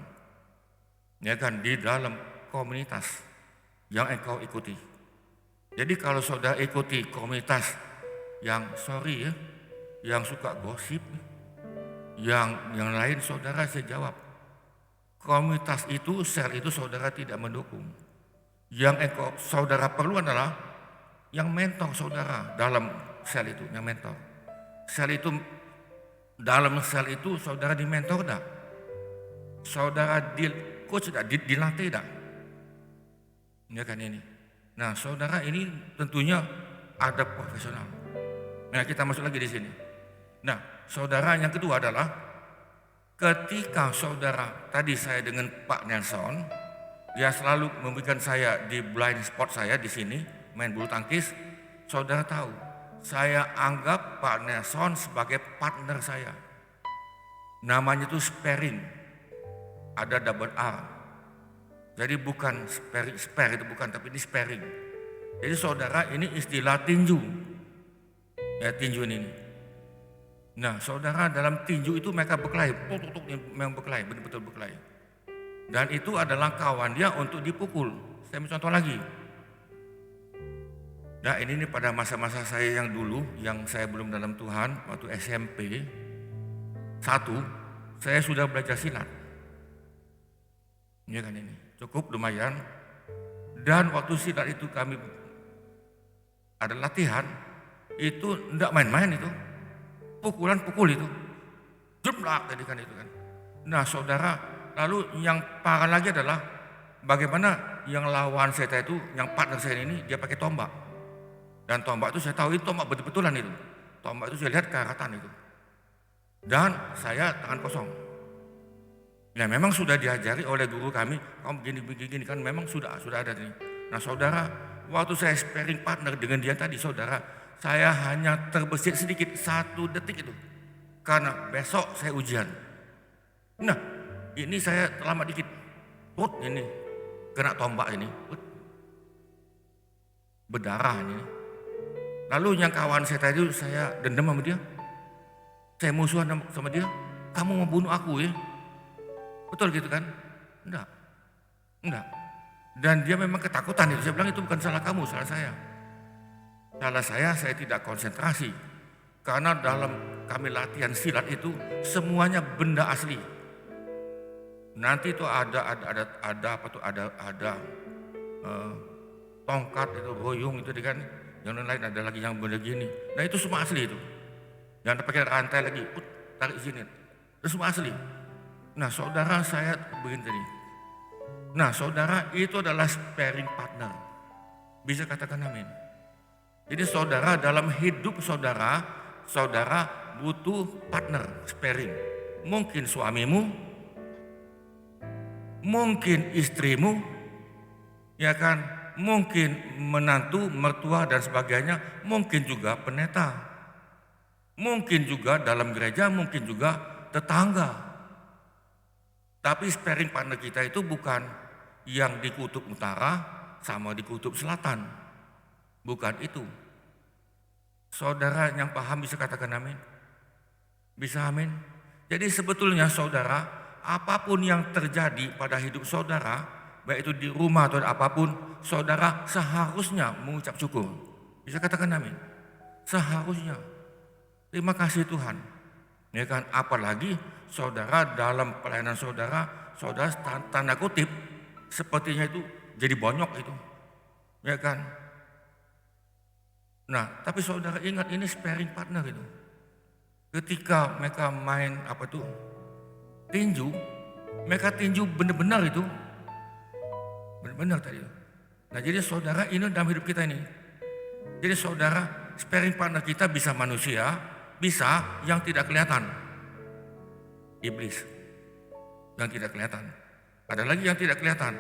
Ya kan, di dalam komunitas yang engkau ikuti. Jadi kalau saudara ikuti komunitas yang sorry ya, yang suka gosip, yang lain, saudara saya jawab, komunitas itu, share itu saudara tidak mendukung. Yang engkau saudara perlu adalah yang mentor saudara dalam sel itu, yang mentor. Dalam sel itu saudara di mentor dah. Saudara di coach dah, dilatih dah. Ya kan ini. Nah, saudara ini tentunya ada profesional. Nah, kita masuk lagi di sini. Nah, saudara yang kedua adalah ketika saudara, tadi saya dengan Pak Nelson, dia selalu memberikan saya di blind spot saya di sini, main bulu tangkis. Saudara tahu, saya anggap Pak Nelson sebagai partner saya. Namanya itu sparring, ada double R. Jadi bukan spare itu bukan, tapi ini sparring. Jadi saudara, ini istilah tinju. Ya, tinju ini. Nah, saudara, dalam tinju itu mereka berkelahi, memang berkelahi, betul-betul berkelahi. Dan itu adalah kawan dia untuk dipukul. Saya ambil contoh lagi. Nah, ini pada masa-masa saya yang dulu, yang saya belum dalam Tuhan, waktu SMP 1, saya sudah belajar silat. Ya kan ini, cukup lumayan. Dan waktu silat itu kami ada latihan, itu enggak main-main itu. Pukul itu. Jemplak tadi kan itu kan. Nah, saudara, lalu yang parah lagi adalah bagaimana yang lawan saya itu, yang partner saya ini, dia pakai tombak. Dan tombak itu saya tahu itu tombak betul-betulan itu. Tombak itu saya lihat karatan itu. Dan saya tangan kosong. Nah, memang sudah diajari oleh guru kami, kamu begini kan memang sudah ada ini. Nah, saudara, waktu saya sparring partner dengan dia tadi, saudara, saya hanya terbesit sedikit 1 detik itu. Karena besok saya ujian. Nah, ini saya terlambat dikit. Ini kena tombak ini. Berdarah ini. Lalu yang kawan saya tadi, saya dendam sama dia. Saya musuhan sama dia. Kamu mau bunuh aku ya? Betul gitu kan? Enggak. Dan dia memang ketakutan itu. Saya bilang itu bukan salah kamu, salah saya. Salah saya tidak konsentrasi. Karena dalam kami latihan silat itu semuanya benda asli. Nanti itu ada tongkat itu, royong itu kan. Yang lain ada lagi yang benda gini. Nah, itu semua asli itu. Yang pakai rantai lagi, tarik sini. Itu semua asli. Nah, saudara, saya begini tadi. Nah, saudara, itu adalah sparring partner. Bisa katakan amin. Jadi saudara, dalam hidup saudara butuh partner sparring. mungkin suamimu, mungkin istrimu, ya kan, mungkin menantu, mertua dan sebagainya, mungkin juga pendeta, mungkin juga dalam gereja, mungkin juga tetangga. Tapi sparring partner kita itu bukan yang di kutub utara sama di kutub selatan, bukan itu. Saudara yang paham bisa katakan amin? Bisa amin? Jadi sebetulnya saudara, apapun yang terjadi pada hidup saudara, baik itu di rumah atau apapun, saudara seharusnya mengucap syukur. Bisa katakan amin? Seharusnya. Terima kasih Tuhan. Ya kan, apalagi saudara dalam pelayanan saudara tanda kutip sepertinya itu jadi bonyok itu. Ya kan? Nah, tapi saudara ingat ini sparring partner itu. Ketika mereka main tinju, mereka tinju benar-benar itu. Benar-benar tadi. Nah, jadi saudara ini dalam hidup kita ini. Jadi saudara, sparring partner kita bisa manusia, bisa yang tidak kelihatan. Iblis. Yang tidak kelihatan. Ada lagi yang tidak kelihatan,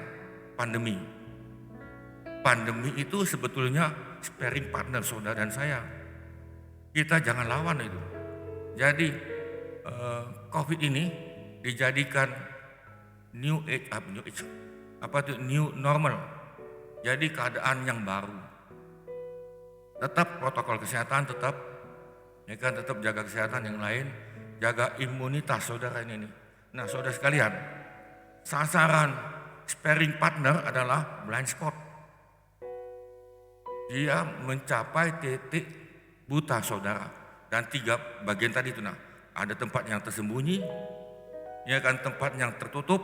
pandemi. Pandemi itu sebetulnya sparring partner saudara dan saya. Kita jangan lawan itu. Jadi COVID ini dijadikan new normal. Jadi keadaan yang baru. Tetap protokol kesehatan, tetap jaga kesehatan yang lain, jaga imunitas saudara ini. Nah, saudara sekalian, sasaran sparring partner adalah blind spot. Dia mencapai titik buta saudara. Dan 3 bagian tadi itu, nah, ada tempat yang tersembunyi, ya kan, tempat yang tertutup,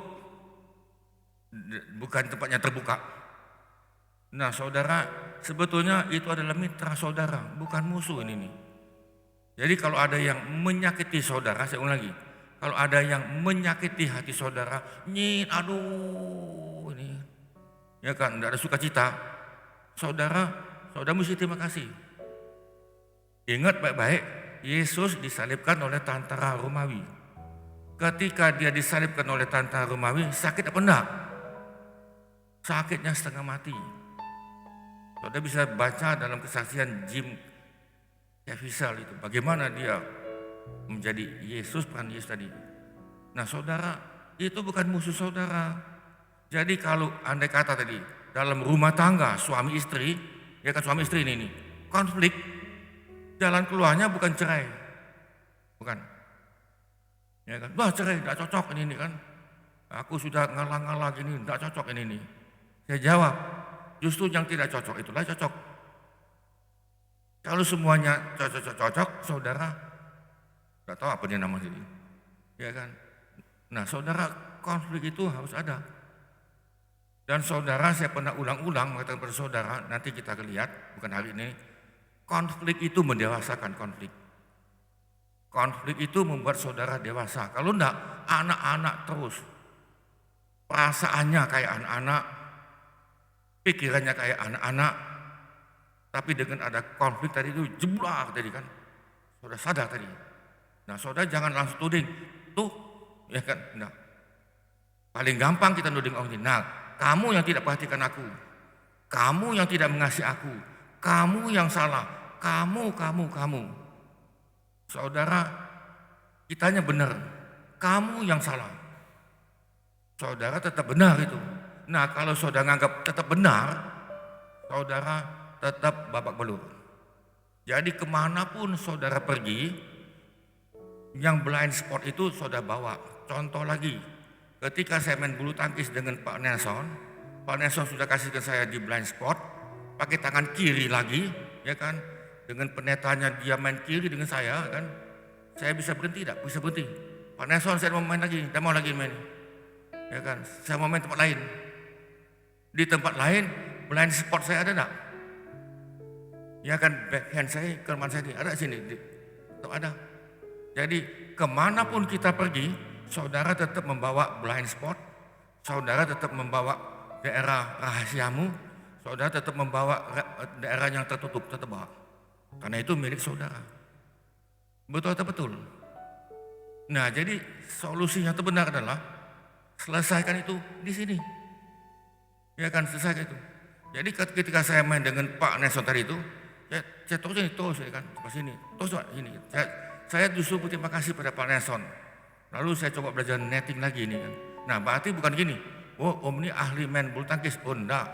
bukan tempat yang terbuka. Nah, saudara, sebetulnya itu adalah mitra saudara, bukan musuh ini nih. Jadi kalau ada yang menyakiti saudara, saya ulang lagi, kalau ada yang menyakiti hati saudara, aduh ini, ya kan, tidak ada sukacita, saudara mesti terima kasih. Ingat baik-baik, Yesus disalibkan oleh tentara Romawi. Ketika dia disalibkan oleh tentara Romawi, sakit apa enggak? Sakitnya setengah mati. Saudara bisa baca dalam kesaksian Jim Caviezel itu, bagaimana dia menjadi Yesus, peran Yesus tadi. Nah saudara, itu bukan musuh saudara. Jadi kalau andai kata tadi, dalam rumah tangga suami istri, ya kan, suami istri ini konflik, jalan keluarnya bukan cerai, bukan, ya kan, wah cerai, tidak cocok ini kan, aku sudah ngalah-ngalah gini, tidak cocok ini. Saya jawab, justru yang tidak cocok itulah cocok. Kalau semuanya cocok, saudara, tidak tahu apa dia namanya ini, ya kan. Nah saudara, konflik itu harus ada. Dan saudara, saya pernah ulang-ulang mengatakan kepada saudara, nanti kita lihat, bukan hari ini, konflik itu mendewasakan konflik. Konflik itu membuat saudara dewasa. Kalau enggak, anak-anak terus. Perasaannya kayak anak-anak, pikirannya kayak anak-anak. Tapi dengan ada konflik tadi itu jeblak tadi kan. Saudara sadar tadi. Nah saudara jangan langsung tuding. Tuh, ya kan, enggak. Paling gampang kita nuding orang ini. Nah, kamu yang tidak perhatikan aku. Kamu yang tidak mengasihi aku. Kamu yang salah. Kamu. Saudara, kitanya benar. Kamu yang salah. Saudara tetap benar itu. Nah, kalau saudara nganggap tetap benar, saudara tetap babak belur. Jadi kemanapun saudara pergi, yang blind spot itu saudara bawa. Contoh lagi, ketika saya main bulu tangkis dengan Pak Nelson sudah kasih ke saya di blind spot, pakai tangan kiri lagi, ya kan, dengan pendetanya dia main kiri dengan saya kan, saya bisa berhenti, tidak bisa berhenti. Pak Nelson, saya mau main lagi, tidak mau lagi main, ya kan, saya mau main tempat lain. Di tempat lain, blind spot saya ada enggak? Ya kan, backhand saya, kelemahan saya ada sini, tetap ada. Jadi kemanapun kita pergi, saudara tetap membawa blind spot, saudara tetap membawa daerah rahasiamu, saudara tetap membawa daerah yang tertutup, tetap bawa. Karena itu milik saudara. Betul atau betul? Nah, jadi solusinya itu benar adalah selesaikan itu di sini. Ya kan, selesaikan itu. Jadi ketika saya main dengan Pak Nelson tadi itu, saya terus ya kan, ke sini, terus ini. Saya justru berterima kasih pada Pak Nelson. Lalu saya coba belajar netting lagi ini kan. Nah, berarti bukan gini, oh om ini ahli main bulu tangkis. Oh enggak,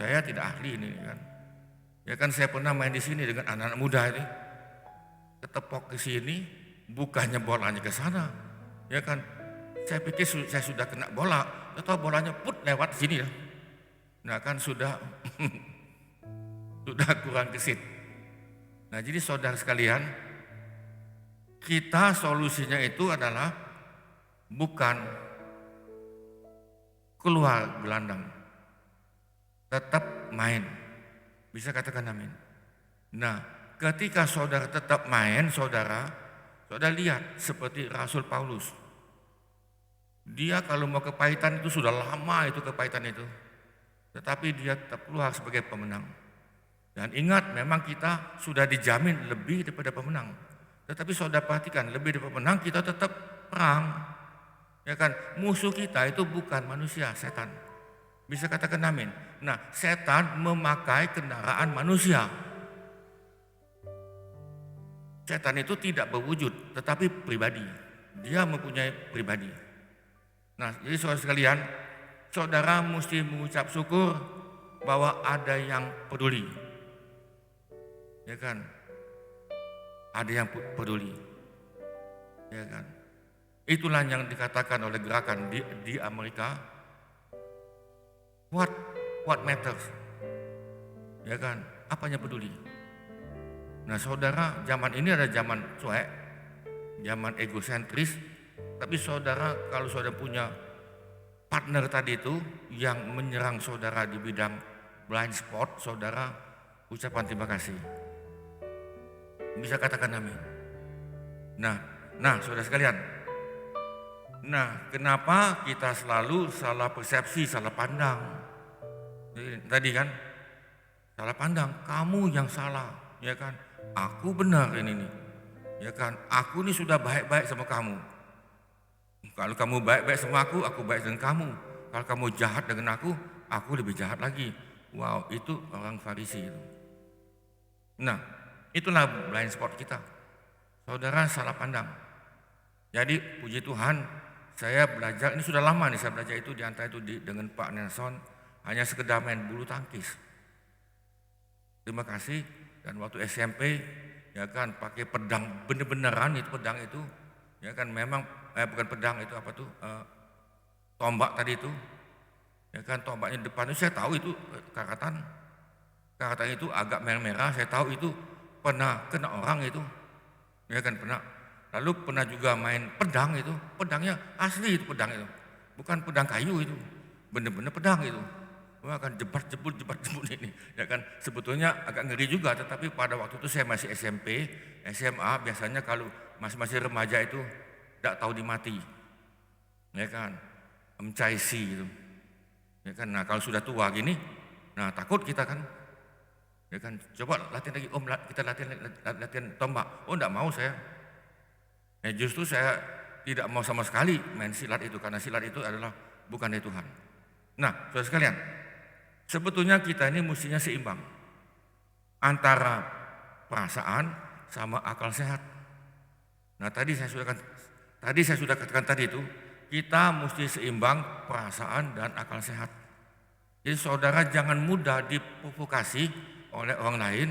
saya tidak ahli ini kan. Ya kan, saya pernah main di sini dengan anak-anak muda ini, ketepok ke sini, bukannya bolanya ke sana. Ya kan, saya pikir saya sudah kena bola, atau bolanya put lewat sini ya. Nah kan sudah sudah kurang gesit. Nah jadi saudara sekalian, kita solusinya itu adalah bukan keluar gelandang, tetap main. Bisa katakan amin. Nah ketika saudara tetap main, saudara lihat seperti Rasul Paulus. Dia kalau mau kepahitan itu sudah lama itu kepahitan itu. Tetapi dia tetap keluar sebagai pemenang. Dan ingat, memang kita sudah dijamin lebih daripada pemenang. Tetapi saudara perhatikan, lebih daripada pemenang kita tetap perang. Ya kan, musuh kita itu bukan manusia, setan. Bisa katakan amin. Nah, setan memakai kendaraan manusia. Setan itu tidak berwujud, tetapi pribadi. Dia mempunyai pribadi. Nah, jadi saudara sekalian, saudara mesti mengucap syukur bahwa ada yang peduli. Ya kan? Ada yang peduli. Ya kan? Itulah yang dikatakan oleh gerakan di Amerika. What matters? Ya kan? Apa yang peduli? Nah, saudara, zaman ini ada zaman cuek, zaman egosentris. Tapi saudara, kalau saudara punya partner tadi itu yang menyerang saudara di bidang blind spot, saudara ucapan terima kasih. Bisa katakan amin. Nah saudara sekalian. Nah kenapa kita selalu salah persepsi, salah pandang. Tadi kan, salah pandang, kamu yang salah. Ya kan, aku benar ini nih. Ya kan, aku ini sudah baik-baik sama kamu. Kalau kamu baik-baik sama aku baik dengan kamu. Kalau kamu jahat dengan aku lebih jahat lagi. Wow, itu orang Farisi itu. Nah, itulah blind spot kita. Saudara salah pandang. Jadi puji Tuhan, saya belajar, ini sudah lama nih saya belajar itu di antara itu dengan Pak Nelson, hanya sekedar main bulu tangkis. Terima kasih. Dan waktu SMP, ya kan, pakai pedang bener-beneran itu pedang itu. Ya kan, memang bukan pedang itu apa tuh, tombak tadi itu. Ya kan, tombaknya depan itu saya tahu itu karatan itu agak merah-merah, saya tahu itu pernah kena orang itu. Ya kan, pernah. Lalu pernah juga main pedang itu, pedangnya asli itu pedang itu. Bukan pedang kayu itu, bener-bener pedang itu. Wah, kan jebut ini. Ya kan, sebetulnya agak ngeri juga, tetapi pada waktu itu saya masih SMP, SMA, biasanya kalau masih remaja itu tidak tahu dimati. Ya kan, mencaisi itu. Ya kan, nah kalau sudah tua gini, nah takut kita kan. Ya kan, coba latihan lagi, om kita latihan tombak. Oh enggak mau saya. Justru saya tidak mau sama sekali main silat itu, karena silat itu adalah bukan dari Tuhan. Nah, saudara sekalian, sebetulnya kita ini mestinya seimbang antara perasaan sama akal sehat. Nah, tadi saya sudah katakan tadi itu, kita mesti seimbang perasaan dan akal sehat. Jadi saudara jangan mudah diprovokasi oleh orang lain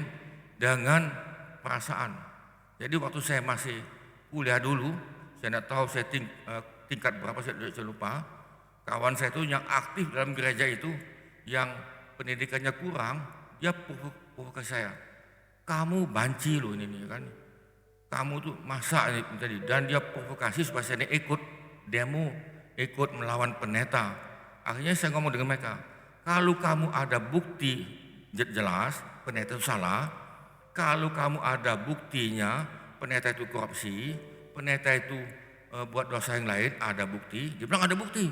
dengan perasaan. Jadi waktu saya masih kuliah dulu, saya tidak tahu saya tingkat berapa, saya lupa. Kawan saya itu yang aktif dalam gereja itu, yang pendidikannya kurang, dia provokasi saya. Kamu banci loh ini kan. Kamu tuh masa ini tadi, dan dia provokasi supaya saya ikut demo, ikut melawan pendeta. Akhirnya saya ngomong dengan mereka, kalau kamu ada bukti jelas pendeta itu salah, kalau kamu ada buktinya pendeta itu korupsi, pendeta itu buat dosa yang lain, ada bukti. Dia bilang ada bukti.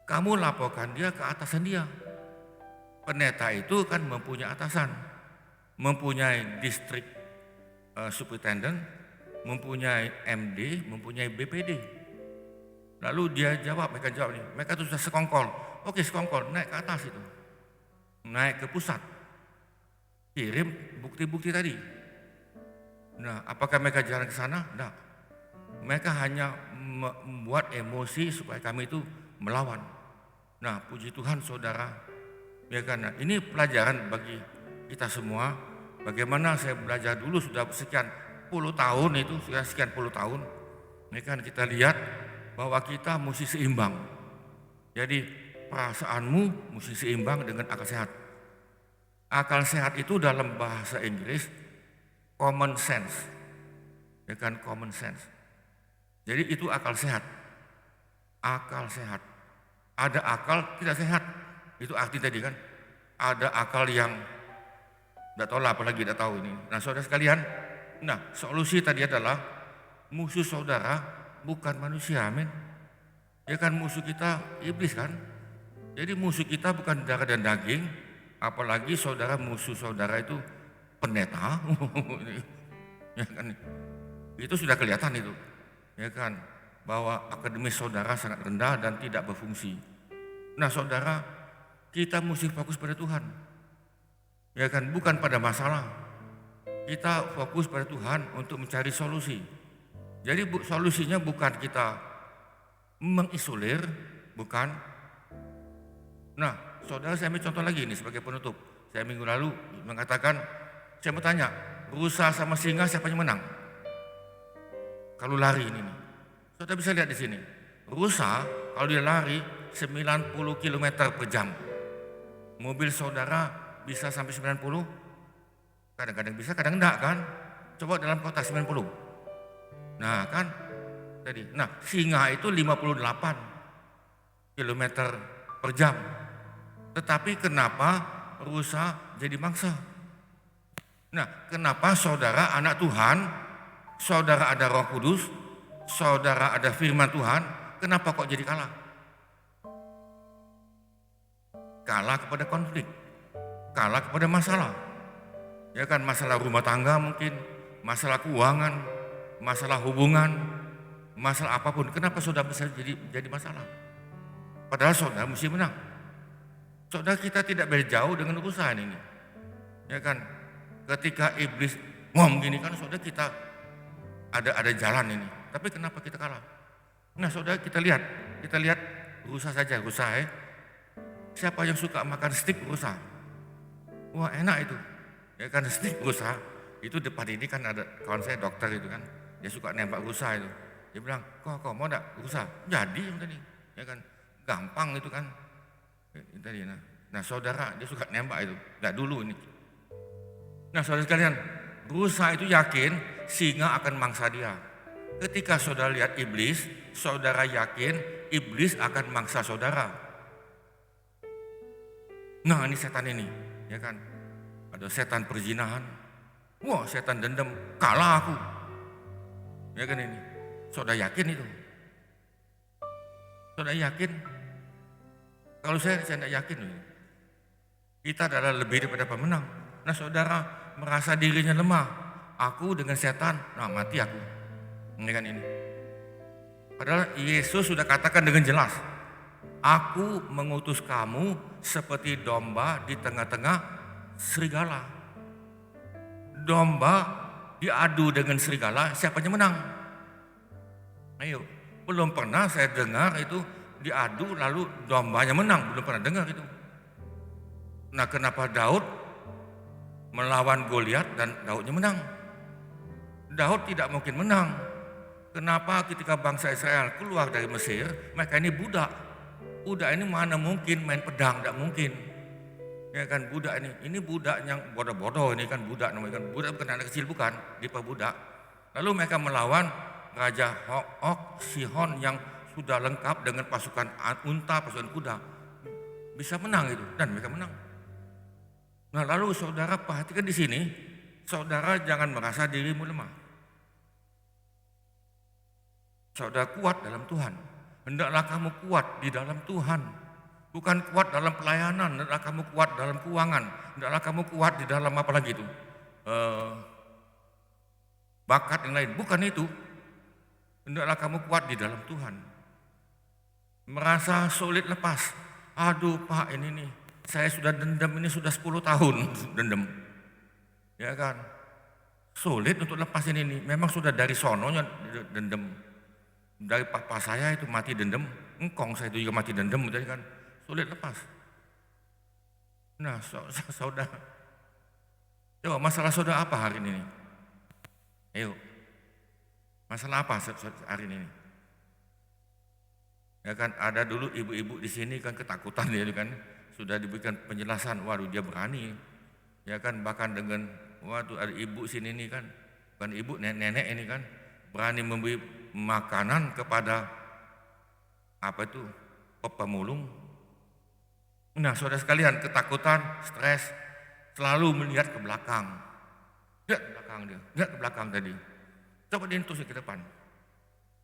Kamu laporkan dia ke atasan dia. Pendeta itu kan mempunyai atasan, mempunyai distrik superintendent, mempunyai MD, mempunyai BPD. Lalu mereka jawab nih, mereka tuh sudah sekongkol. Oke, sekongkol, naik ke atas itu. Naik ke pusat. Kirim bukti-bukti tadi. Nah, apakah mereka jalan ke sana? Enggak. Mereka hanya membuat emosi supaya kami itu melawan. Nah, puji Tuhan saudara, ya kan, ini pelajaran bagi kita semua. Bagaimana saya belajar dulu sudah sekian puluh tahun itu, sudah sekian puluh tahun. Ini kan kita lihat bahwa kita mesti seimbang. Jadi perasaanmu mesti seimbang dengan akal sehat. Akal sehat itu dalam bahasa Inggris common sense. Ya kan, common sense. Jadi itu akal sehat. Akal sehat. Ada akal tidak sehat. Itu arti tadi kan. Ada akal yang tidak tahu lah, apalagi tidak tahu ini. Nah saudara sekalian, nah solusi tadi adalah musuh saudara bukan manusia, amin. Ya kan, musuh kita iblis kan. Jadi musuh kita bukan darah dan daging, apalagi musuh saudara itu pendeta. Ya kan, itu sudah kelihatan itu. Ya kan, bahwa akademis saudara sangat rendah dan tidak berfungsi. Nah saudara, kita mesti fokus pada Tuhan. Ya kan, bukan pada masalah. Kita fokus pada Tuhan untuk mencari solusi. Jadi solusinya bukan kita mengisolir, bukan. Nah, saudara, saya ambil contoh lagi ini sebagai penutup. Saya minggu lalu mengatakan, saya mau tanya, rusa sama singa siapa yang menang? Kalau lari ini nih. Saudara bisa lihat di sini. Rusa kalau dia lari 90 km per jam. Mobil saudara bisa sampai 90? Kadang-kadang bisa, kadang enggak kan? Coba dalam kota 90. Nah kan tadi. Nah, singa itu 58 km per jam. Tetapi kenapa rusa jadi mangsa? Nah, kenapa saudara anak Tuhan, saudara ada Roh Kudus, saudara ada firman Tuhan, kenapa kok jadi kalah? Kalah kepada konflik, kalah kepada masalah. Ya kan, masalah rumah tangga mungkin, masalah keuangan, masalah hubungan, masalah apapun. Kenapa saudara bisa jadi masalah? Padahal saudara mesti menang. Saudara, kita tidak beda jauh dengan urusan ini. Ya kan, ketika iblis ngom gini kan, saudara, kita ada jalan ini. Tapi kenapa kita kalah? Nah saudara, kita lihat rusa saja, rusa ya. Siapa yang suka makan steak rusa? Wah enak itu. Ya kan, steak rusa. Itu depan ini kan ada kawan saya dokter itu kan. Dia suka nembak rusa itu. Dia bilang, kok mau enggak rusa? Jadi tadi. Ya kan, gampang itu kan. Tadi nah saudara, dia suka nembak itu. Enggak dulu ini. Nah saudara sekalian, rusa itu yakin singa akan mangsa dia. Ketika saudara lihat iblis, saudara yakin iblis akan mangsa saudara. Nah ini setan ini, ya kan. Ada setan perzinahan. Wah, setan dendam, kalah aku. Ya kan ini. Saudara yakin itu? Saudara yakin? Kalau saya tidak yakin. Kita adalah lebih daripada pemenang. Nah saudara merasa dirinya lemah. Aku dengan setan, nah mati aku. Ini kan ini. Padahal Yesus sudah katakan dengan jelas, aku mengutus kamu seperti domba di tengah-tengah serigala. Domba diadu dengan serigala, siapa yang menang? Ayo, belum pernah saya dengar itu diadu lalu dombanya menang, belum pernah dengar itu. Nah kenapa Daud melawan Goliat dan Daudnya menang? Daud tidak mungkin menang. Kenapa ketika bangsa Israel keluar dari Mesir, mereka ini budak. Budak ini mana mungkin main pedang, tidak mungkin. Ya kan, budak ini budak yang bodoh-bodoh, ini kan budak namanya kan. Budak bukan anak kecil, bukan, diperbudak. Lalu mereka melawan Raja Og, Sihon yang sudah lengkap dengan pasukan unta, pasukan kuda. Bisa menang itu, dan mereka menang. Nah lalu saudara perhatikan di sini, saudara jangan merasa dirimu lemah. Saudara kuat dalam Tuhan. Hendaklah kamu kuat di dalam Tuhan. Bukan kuat dalam pelayanan, hendaklah kamu kuat dalam keuangan. Hendaklah kamu kuat di dalam apa lagi itu? bakat yang lain. Bukan itu. Hendaklah kamu kuat di dalam Tuhan. Merasa sulit lepas. Aduh Pak, ini nih, saya sudah dendam ini sudah 10 tahun dendam. Ya kan? Sulit untuk lepas ini nih. Memang sudah dari sononya dendam. Dari papa saya itu mati dendam, engkong saya itu juga mati dendam, jadi kan sulit lepas. Nah, saudara, coba masalah saudara apa hari ini? Ayo, masalah apa hari ini? Ya kan, ada dulu ibu-ibu di sini kan ketakutan ya kan, sudah diberikan penjelasan, waduh dia berani, ya kan, bahkan dengan, waduh ada ibu sini nih kan, bukan ibu, nenek-nenek ini kan, berani memberi makanan kepada apa itu, pemulung. Nah saudara sekalian, ketakutan, stres, selalu melihat ke belakang. Lihat ke belakang dia, lihat ke belakang tadi. Coba diintus ke depan.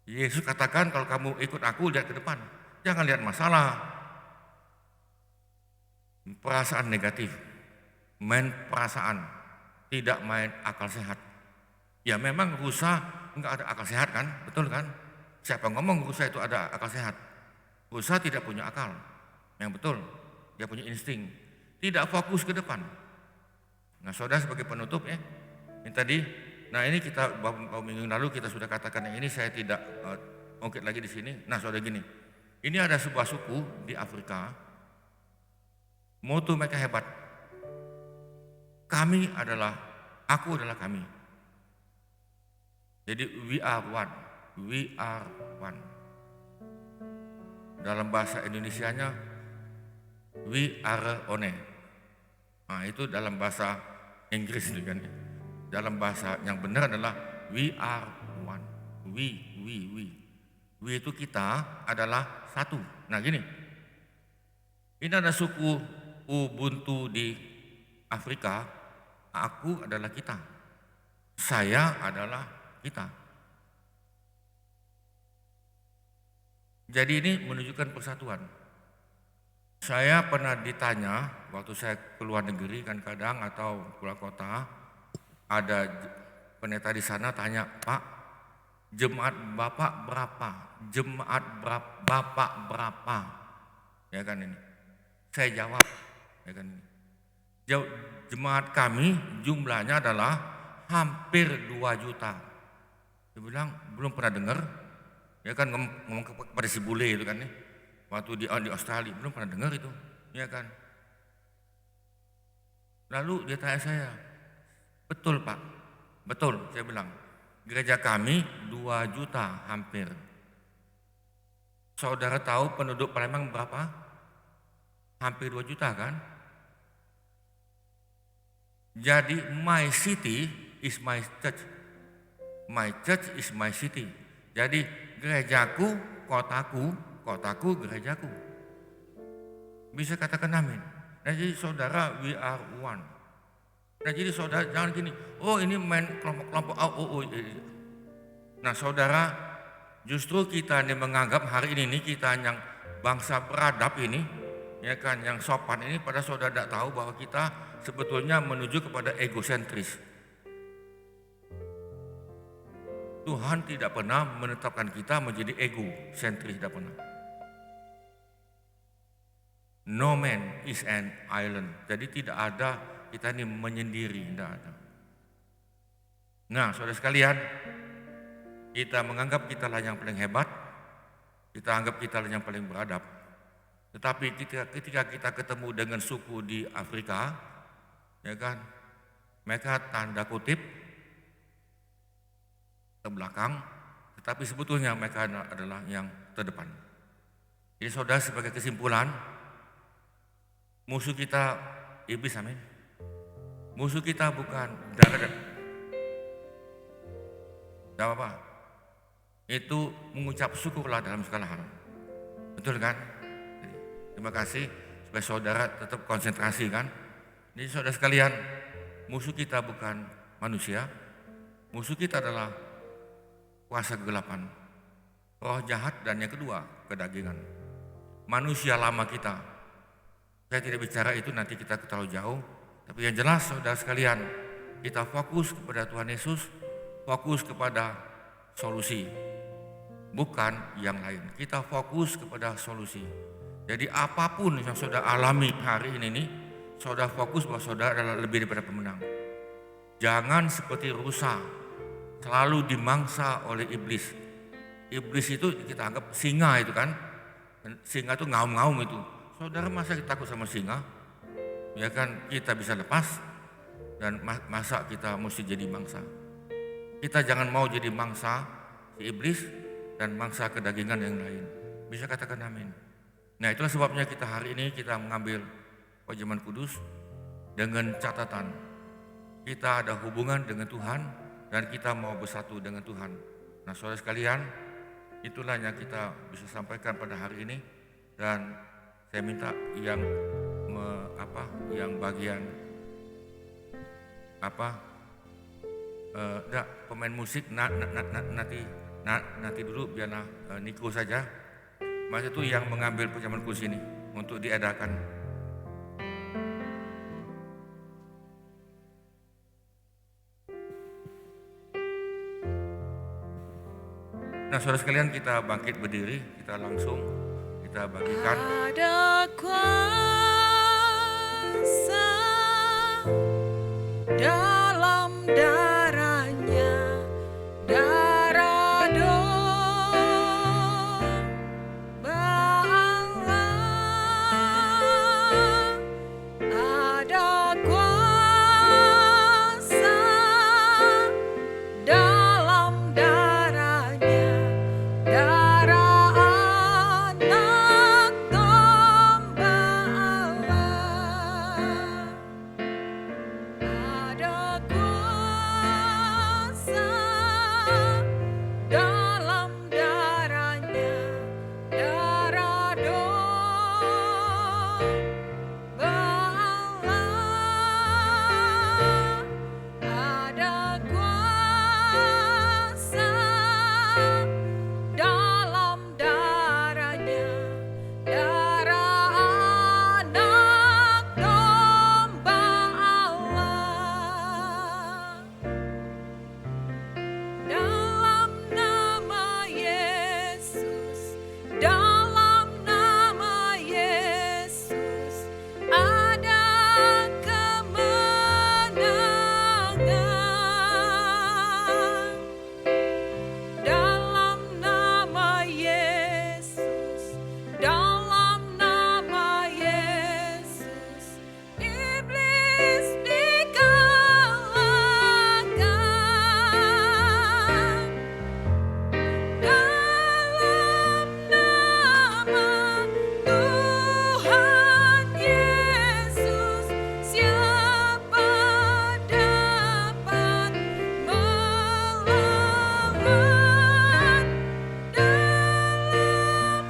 Yesus katakan kalau kamu ikut aku lihat ke depan. Jangan lihat masalah. Perasaan negatif, main perasaan, tidak main akal sehat. Ya memang rusa enggak ada akal sehat kan, betul kan? Siapa ngomong rusa itu ada akal sehat? Rusa tidak punya akal, yang betul. Dia punya insting, tidak fokus ke depan. Nah saudara sebagai penutup ya, ini tadi, nah ini kita beberapa minggu lalu kita sudah katakan yang ini saya tidak ungkit lagi di sini. Nah saudara gini, ini ada sebuah suku di Afrika, moto mereka hebat. Kami adalah, aku adalah kami. Jadi we are one, we are one. Dalam bahasa Indonesianya we are one. Nah itu dalam bahasa Inggris kan. Dalam bahasa yang benar adalah we are one. We itu kita adalah satu. Nah gini, ini ada suku Ubuntu di Afrika. Aku adalah kita. Saya adalah kita. Jadi ini menunjukkan persatuan. Saya pernah ditanya waktu saya keluar negeri kan kadang atau keluar kota, ada pendeta di sana tanya, Pak, jemaat Bapak berapa? Jemaat Bapak berapa? Ya kan ini. Saya jawab, ya kan ini. Jemaat kami jumlahnya adalah hampir 2 juta. Dia bilang belum pernah dengar, ya kan ngomong kepada si bule itu kan nih. Waktu di Australia, belum pernah dengar itu, ya kan. Lalu dia tanya saya, betul Pak, betul, saya bilang, gereja kami 2 juta hampir. Saudara tahu penduduk Palembang berapa? Hampir 2 juta kan? Jadi my city is my church. My church is my city. Jadi gerejaku, kotaku, gerejaku. Bisa katakan amin. Nah jadi saudara, we are one. Nah jadi saudara jangan gini, oh ini main kelompok-kelompok, Nah saudara, justru kita ini menganggap hari ini kita yang bangsa beradab ini, ya kan, yang sopan ini, pada saudara tidak tahu bahwa kita sebetulnya menuju kepada egosentris. Tuhan tidak pernah menetapkan kita menjadi egosentris, tidak pernah. No man is an island. Jadi tidak ada kita ini menyendiri, tidak ada. Nah, saudara sekalian, kita menganggap kita lah yang paling hebat, kita anggap kita lah yang paling beradab. Tetapi ketika kita ketemu dengan suku di Afrika, ya kan, mereka tanda kutip terbelakang, tetapi sebetulnya mereka adalah yang terdepan. Jadi saudara sebagai kesimpulan, musuh kita iblis, amin. Musuh kita bukan darah dan apa, itu mengucap syukurlah dalam segala hal. Betul kan? Jadi, terima kasih supaya saudara tetap konsentrasi kan. Jadi saudara sekalian, musuh kita bukan manusia, musuh kita adalah kuasa kegelapan, roh jahat, dan yang kedua kedagingan. Manusia lama kita. Saya tidak bicara itu, nanti kita terlalu jauh. Tapi yang jelas saudara sekalian, kita fokus kepada Tuhan Yesus, fokus kepada solusi, bukan yang lain. Kita fokus kepada solusi. Jadi apapun yang saudara alami hari ini nih, saudara fokus bahwa saudara adalah lebih daripada pemenang. Jangan seperti rusa, selalu dimangsa oleh iblis. Iblis itu kita anggap singa itu kan. Singa itu ngaum-ngaum itu. Saudara masa kita takut sama singa? Ya kan, kita bisa lepas dan masa kita mesti jadi mangsa. Kita jangan mau jadi mangsa si iblis dan mangsa kedagingan yang lain. Bisa katakan amin. Nah, itulah sebabnya kita hari ini kita mengambil Pajaman Kudus dengan catatan kita ada hubungan dengan Tuhan dan kita mau bersatu dengan Tuhan. Nah, saudara sekalian, itulah yang kita bisa sampaikan pada hari ini, dan saya minta yang bagian pemain musik nanti dulu biar Niko saja. Masa itu yang mengambil Pajaman Kudus ini untuk diadakan. Nah, saudara sekalian, kita bangkit berdiri, kita langsung kita bagikan. Ada kuasa dalam darahnya, darah domba Allah. Ada kuasa dalam darahnya, darah anak domba Allah. Ada kuasa dalam darahnya, darah domba Allah. Ada kuasa dalam darahnya, darah anak domba Allah. Dalam nama Yesus, dalam nama Yesus, ada kemenangan. Dalam nama Yesus, dalam nama Yesus, iblis dikalahkan. Dalam nama Tuhan Yesus, siapa dapat melawan? Dalam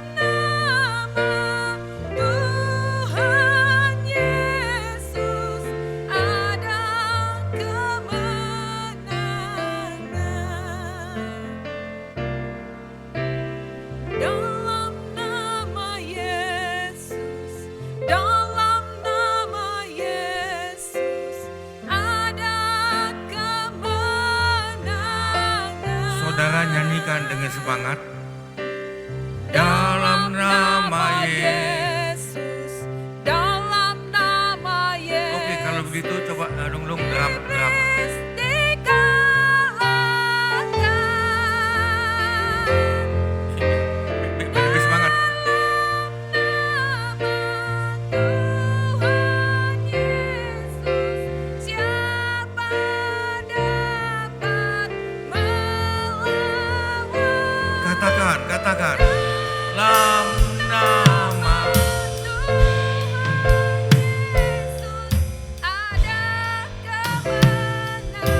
nama Tuhan Yesus, ada kemenangan. Dalam nama Yesus, dalam nama Yesus, ada kemenangan. Saudara nyanyikan dengan semangat. Dalam nama Yesus. Yesus, dalam nama Yesus. Oke, kalau begitu coba drum drum. Iblis dikalahkan. Lebih semangat. Tuhan Yesus, siapa dapat melawan? Katakan. Dalam nama Tuhan Yesus, ada kemenangan.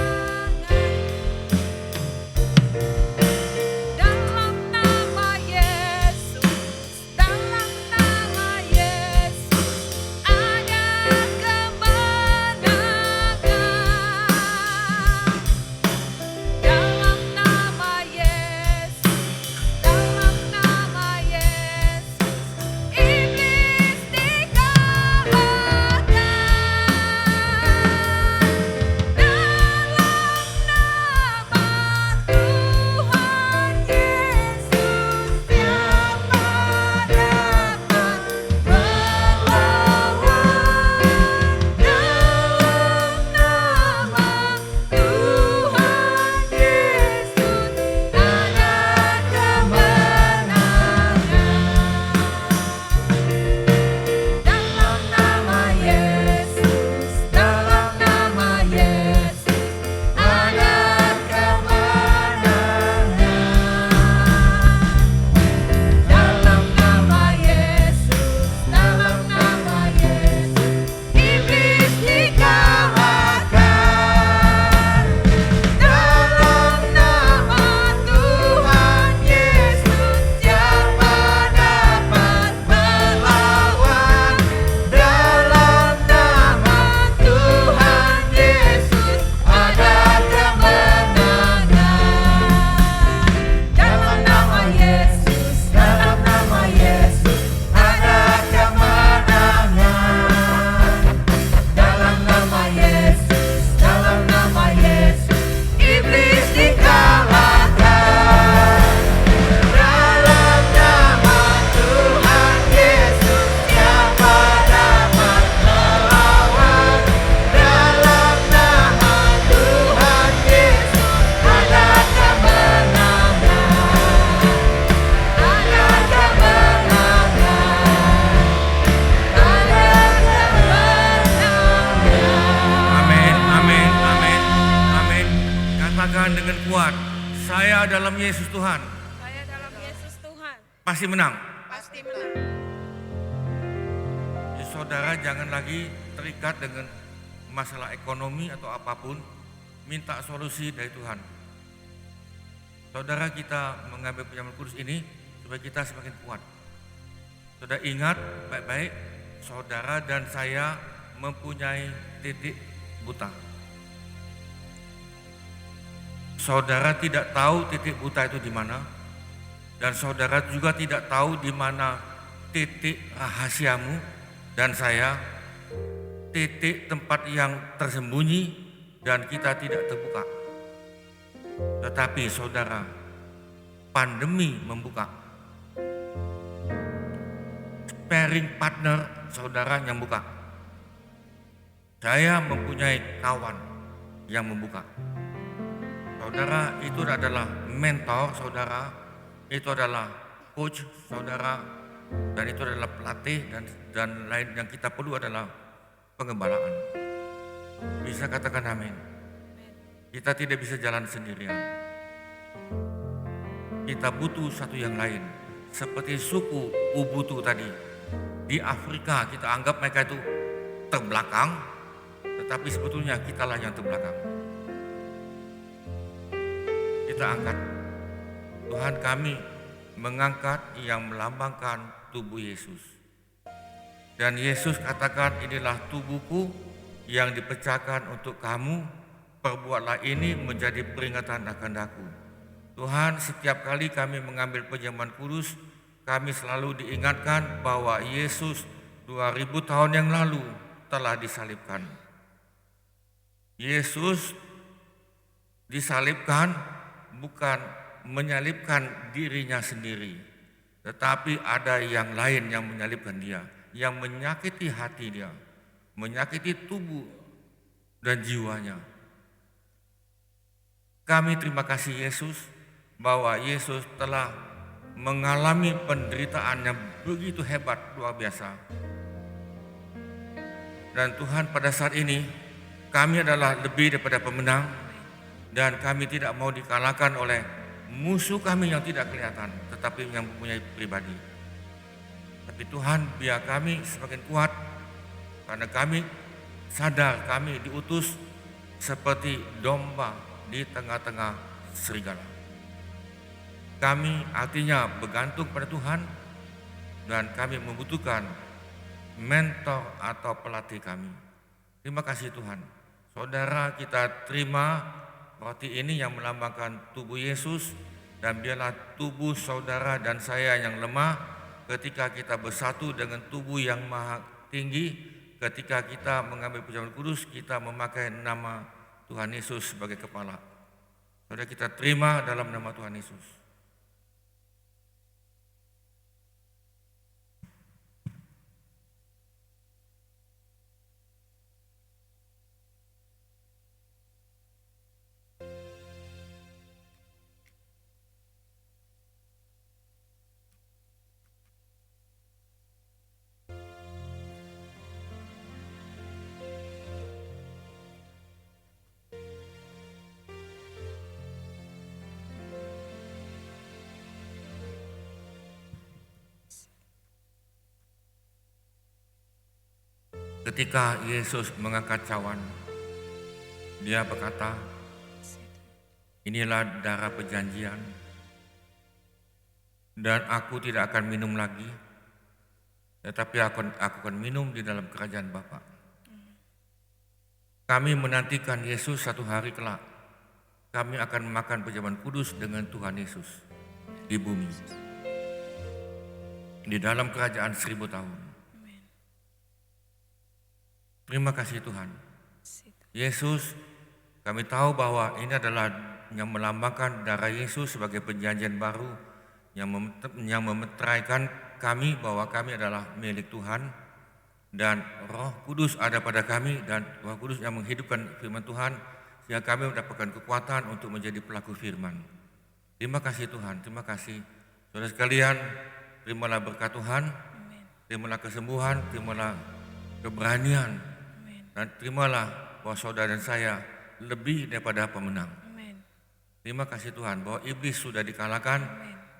kuat. Saya dalam Yesus Tuhan. Saya dalam Yesus Tuhan. Pasti menang. Pasti menang. Jadi saudara jangan lagi terikat dengan masalah ekonomi atau apapun. Minta solusi dari Tuhan. Saudara, kita mengambil penyambutan kudus ini supaya kita semakin kuat. Saudara ingat baik-baik, saudara dan saya mempunyai titik buta. Saudara tidak tahu titik buta itu di mana, dan saudara juga tidak tahu di mana titik rahasiamu dan saya, titik tempat yang tersembunyi dan kita tidak terbuka. Tetapi saudara, pandemi membuka. Sparring partner saudara yang buka. Saya mempunyai kawan yang membuka. Saudara, itu adalah mentor saudara, itu adalah coach saudara, dan itu adalah pelatih, dan lain yang kita perlu adalah pengembalaan. Bisa katakan amin. Kita tidak bisa jalan sendirian. Kita butuh satu yang lain. Seperti suku Ubuntu tadi. Di Afrika kita anggap mereka itu terbelakang, tetapi sebetulnya kitalah yang terbelakang. Kita angkat. Tuhan kami mengangkat yang melambangkan tubuh Yesus. Dan Yesus katakan, inilah tubuhku yang dipecahkan untuk kamu. Perbuatlah ini menjadi peringatan akan aku. Tuhan, setiap kali kami mengambil penyembahan kudus, kami selalu diingatkan bahwa Yesus 2000 tahun yang lalu telah disalibkan. Yesus disalibkan bukan menyalibkan dirinya sendiri, tetapi ada yang lain yang menyalibkan dia, yang menyakiti hati dia, menyakiti tubuh dan jiwanya. Kami terima kasih Yesus bahwa Yesus telah mengalami penderitaan yang begitu hebat, luar biasa. Dan Tuhan, pada saat ini kami adalah lebih daripada pemenang, dan kami tidak mau dikalahkan oleh musuh kami yang tidak kelihatan, tetapi yang mempunyai pribadi. Tapi Tuhan, biar kami semakin kuat, karena kami sadar kami diutus seperti domba di tengah-tengah serigala. Kami artinya bergantung pada Tuhan, dan kami membutuhkan mentor atau pelatih kami. Terima kasih Tuhan. Saudara, kita terima roti ini yang melambangkan tubuh Yesus, dan biarlah tubuh saudara dan saya yang lemah ketika kita bersatu dengan tubuh yang maha tinggi. Ketika kita mengambil penyembahan kudus, kita memakai nama Tuhan Yesus sebagai kepala. Saudara, kita terima dalam nama Tuhan Yesus. Ketika Yesus mengangkat cawan, dia berkata, inilah darah perjanjian, dan aku tidak akan minum lagi, tetapi aku akan minum di dalam kerajaan Bapa. Kami menantikan Yesus satu hari kelak. Kami akan makan perjamuan kudus dengan Tuhan Yesus di bumi, di dalam kerajaan 1000 tahun. Terima kasih Tuhan. Yesus, kami tahu bahwa ini adalah yang melambangkan darah Yesus sebagai perjanjian baru yang memeteraikan kami bahwa kami adalah milik Tuhan, dan Roh Kudus ada pada kami, dan Roh Kudus yang menghidupkan firman Tuhan sehingga kami mendapatkan kekuatan untuk menjadi pelaku firman. Terima kasih Tuhan, terima kasih. Saudara sekalian, terimalah berkat Tuhan, terimalah kesembuhan, terimalah keberanian, dan terimalah bahwa saudara dan saya lebih daripada pemenang. Terima kasih Tuhan bahwa iblis sudah dikalahkan.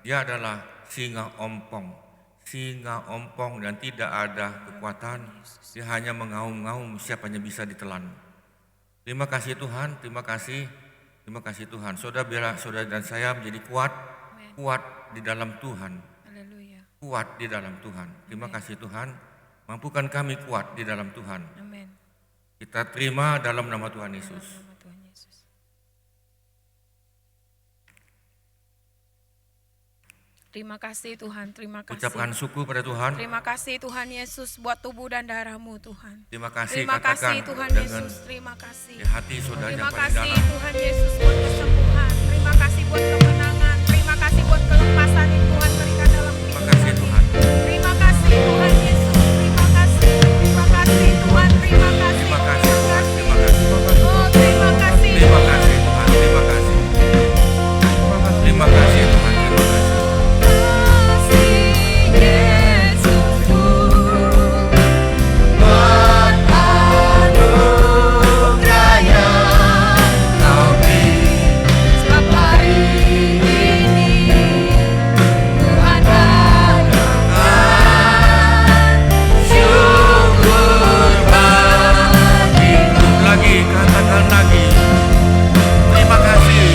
Dia adalah singa ompong. Singa ompong dan tidak ada kekuatan. Dia hanya mengaum-ngaum, siapanya bisa ditelan. Terima kasih Tuhan, terima kasih Tuhan. Saudara dan saya menjadi kuat di dalam Tuhan. Haleluya. Kuat di dalam Tuhan. Terima kasih Tuhan, mampukan kami kuat di dalam Tuhan. Amin. Kita terima dalam nama Tuhan Yesus. Nama Tuhan Yesus. Terima kasih Tuhan, terima kasih. Ucapkan syukur pada Tuhan. Terima kasih Tuhan Yesus buat tubuh dan darah-Mu Tuhan. Terima kasih, Terima kasih katakan Tuhan dengan Yesus, terima kasih. di hati saudara Terima yang paling kasih dalam. Tuhan Yesus buat kesembuhan. Terima kasih buat kemenangan. Terima kasih buat kelepasan yang Tuhan berikan dalam hidup Terima kasih kami. Tuhan. Terima kasih Tuhan Yesus. Terima kasih. Terima kasih Tuhan. Terima kasih. Terima kasih Tuhan. Terima kasih. Oh, terima kasih. Terima kasih Tuhan. Terima kasih. Terima kasih Tuhan. Terima kasih. Lagi, katakan lagi. Terima kasih.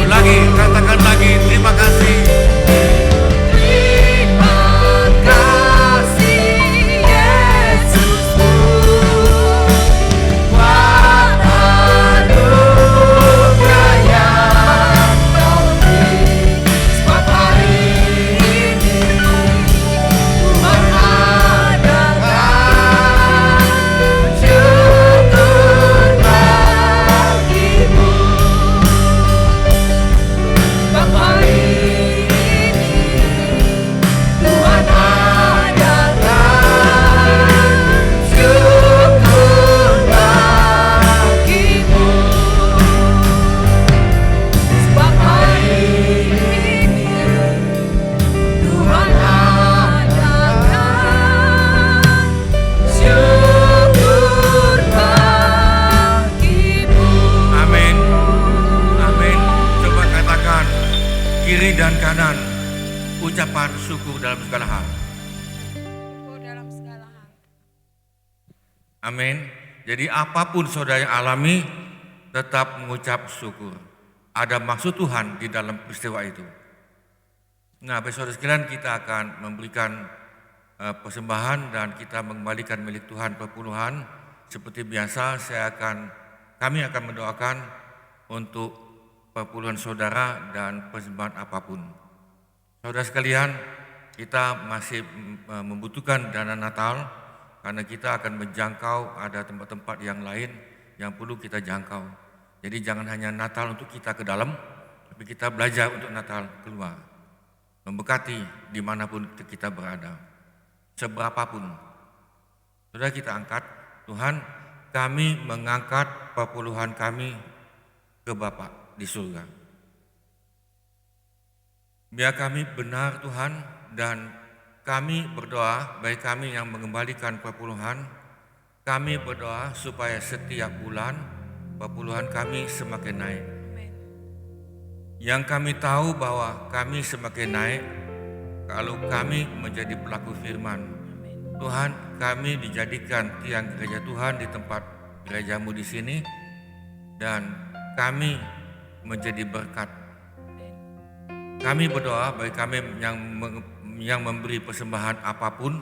Lagi, katakan lagi. Terima kasih. Amin. Amin. Coba katakan kiri dan kanan. Ucapan syukur dalam segala hal. Oh, dalam segala hal. Amin. Jadi apapun saudara yang alami, tetap mengucap syukur. Ada maksud Tuhan di dalam peristiwa itu. Nah, saudara sekalian, kita akan memberikan persembahan dan kita mengembalikan milik Tuhan perpuluhan. Seperti biasa, kami akan mendoakan untuk perpuluhan saudara dan persembahan apapun. Saudara sekalian, kita masih membutuhkan dana Natal karena kita akan menjangkau ada tempat-tempat yang lain yang perlu kita jangkau. Jadi jangan hanya Natal untuk kita ke dalam, tapi kita belajar untuk Natal keluar. Memberkati dimanapun kita berada, seberapapun. Sudah kita angkat, Tuhan, kami mengangkat perpuluhan kami ke Bapa di surga. Biar kami benar Tuhan, dan kami berdoa, baik kami yang mengembalikan perpuluhan, kami berdoa supaya setiap bulan perpuluhan kami semakin naik. Amin. Yang kami tahu bahwa kami semakin naik kalau kami menjadi pelaku firman. Amin. Tuhan, kami dijadikan tiang gereja Tuhan di tempat gerejamu di sini, dan kami menjadi berkat. Kami berdoa bagi kami yang memberi persembahan apapun,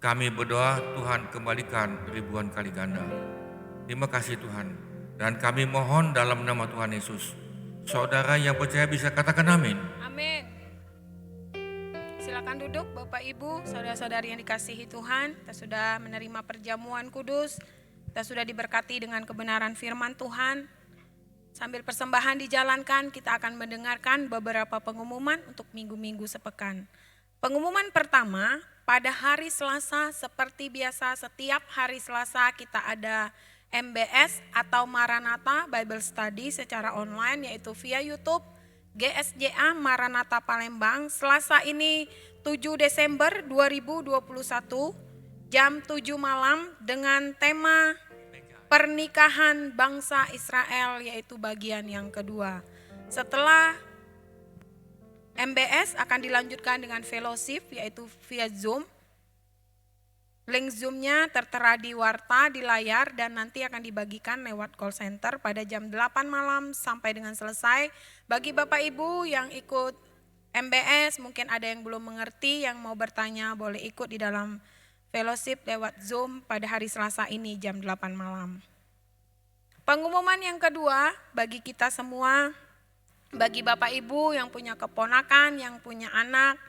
kami berdoa Tuhan kembalikan ribuan kali ganda. Terima kasih Tuhan, dan kami mohon dalam nama Tuhan Yesus. Saudara yang percaya bisa katakan amin. Amin. Silakan duduk Bapak Ibu, saudara-saudari yang dikasihi Tuhan. Kita sudah menerima perjamuan kudus. Kita sudah diberkati dengan kebenaran firman Tuhan. Sambil persembahan dijalankan, kita akan mendengarkan beberapa pengumuman untuk minggu-minggu sepekan. Pengumuman pertama, pada hari Selasa seperti biasa setiap hari Selasa kita ada MBS atau Maranatha Bible Study secara online yaitu via YouTube GSJA Maranatha Palembang. Selasa ini 7 Desember 2021 jam 7 malam dengan tema pernikahan bangsa Israel yaitu bagian yang kedua. Setelah MBS akan dilanjutkan dengan fellowship yaitu via Zoom. Link Zoom-nya tertera di warta di layar dan nanti akan dibagikan lewat call center pada jam 8 malam sampai dengan selesai. Bagi Bapak Ibu yang ikut MBS mungkin ada yang belum mengerti, yang mau bertanya boleh ikut di dalam fellowship lewat Zoom pada hari Selasa ini jam 8 malam. Pengumuman yang kedua bagi kita semua, bagi Bapak Ibu yang punya keponakan, yang punya anak,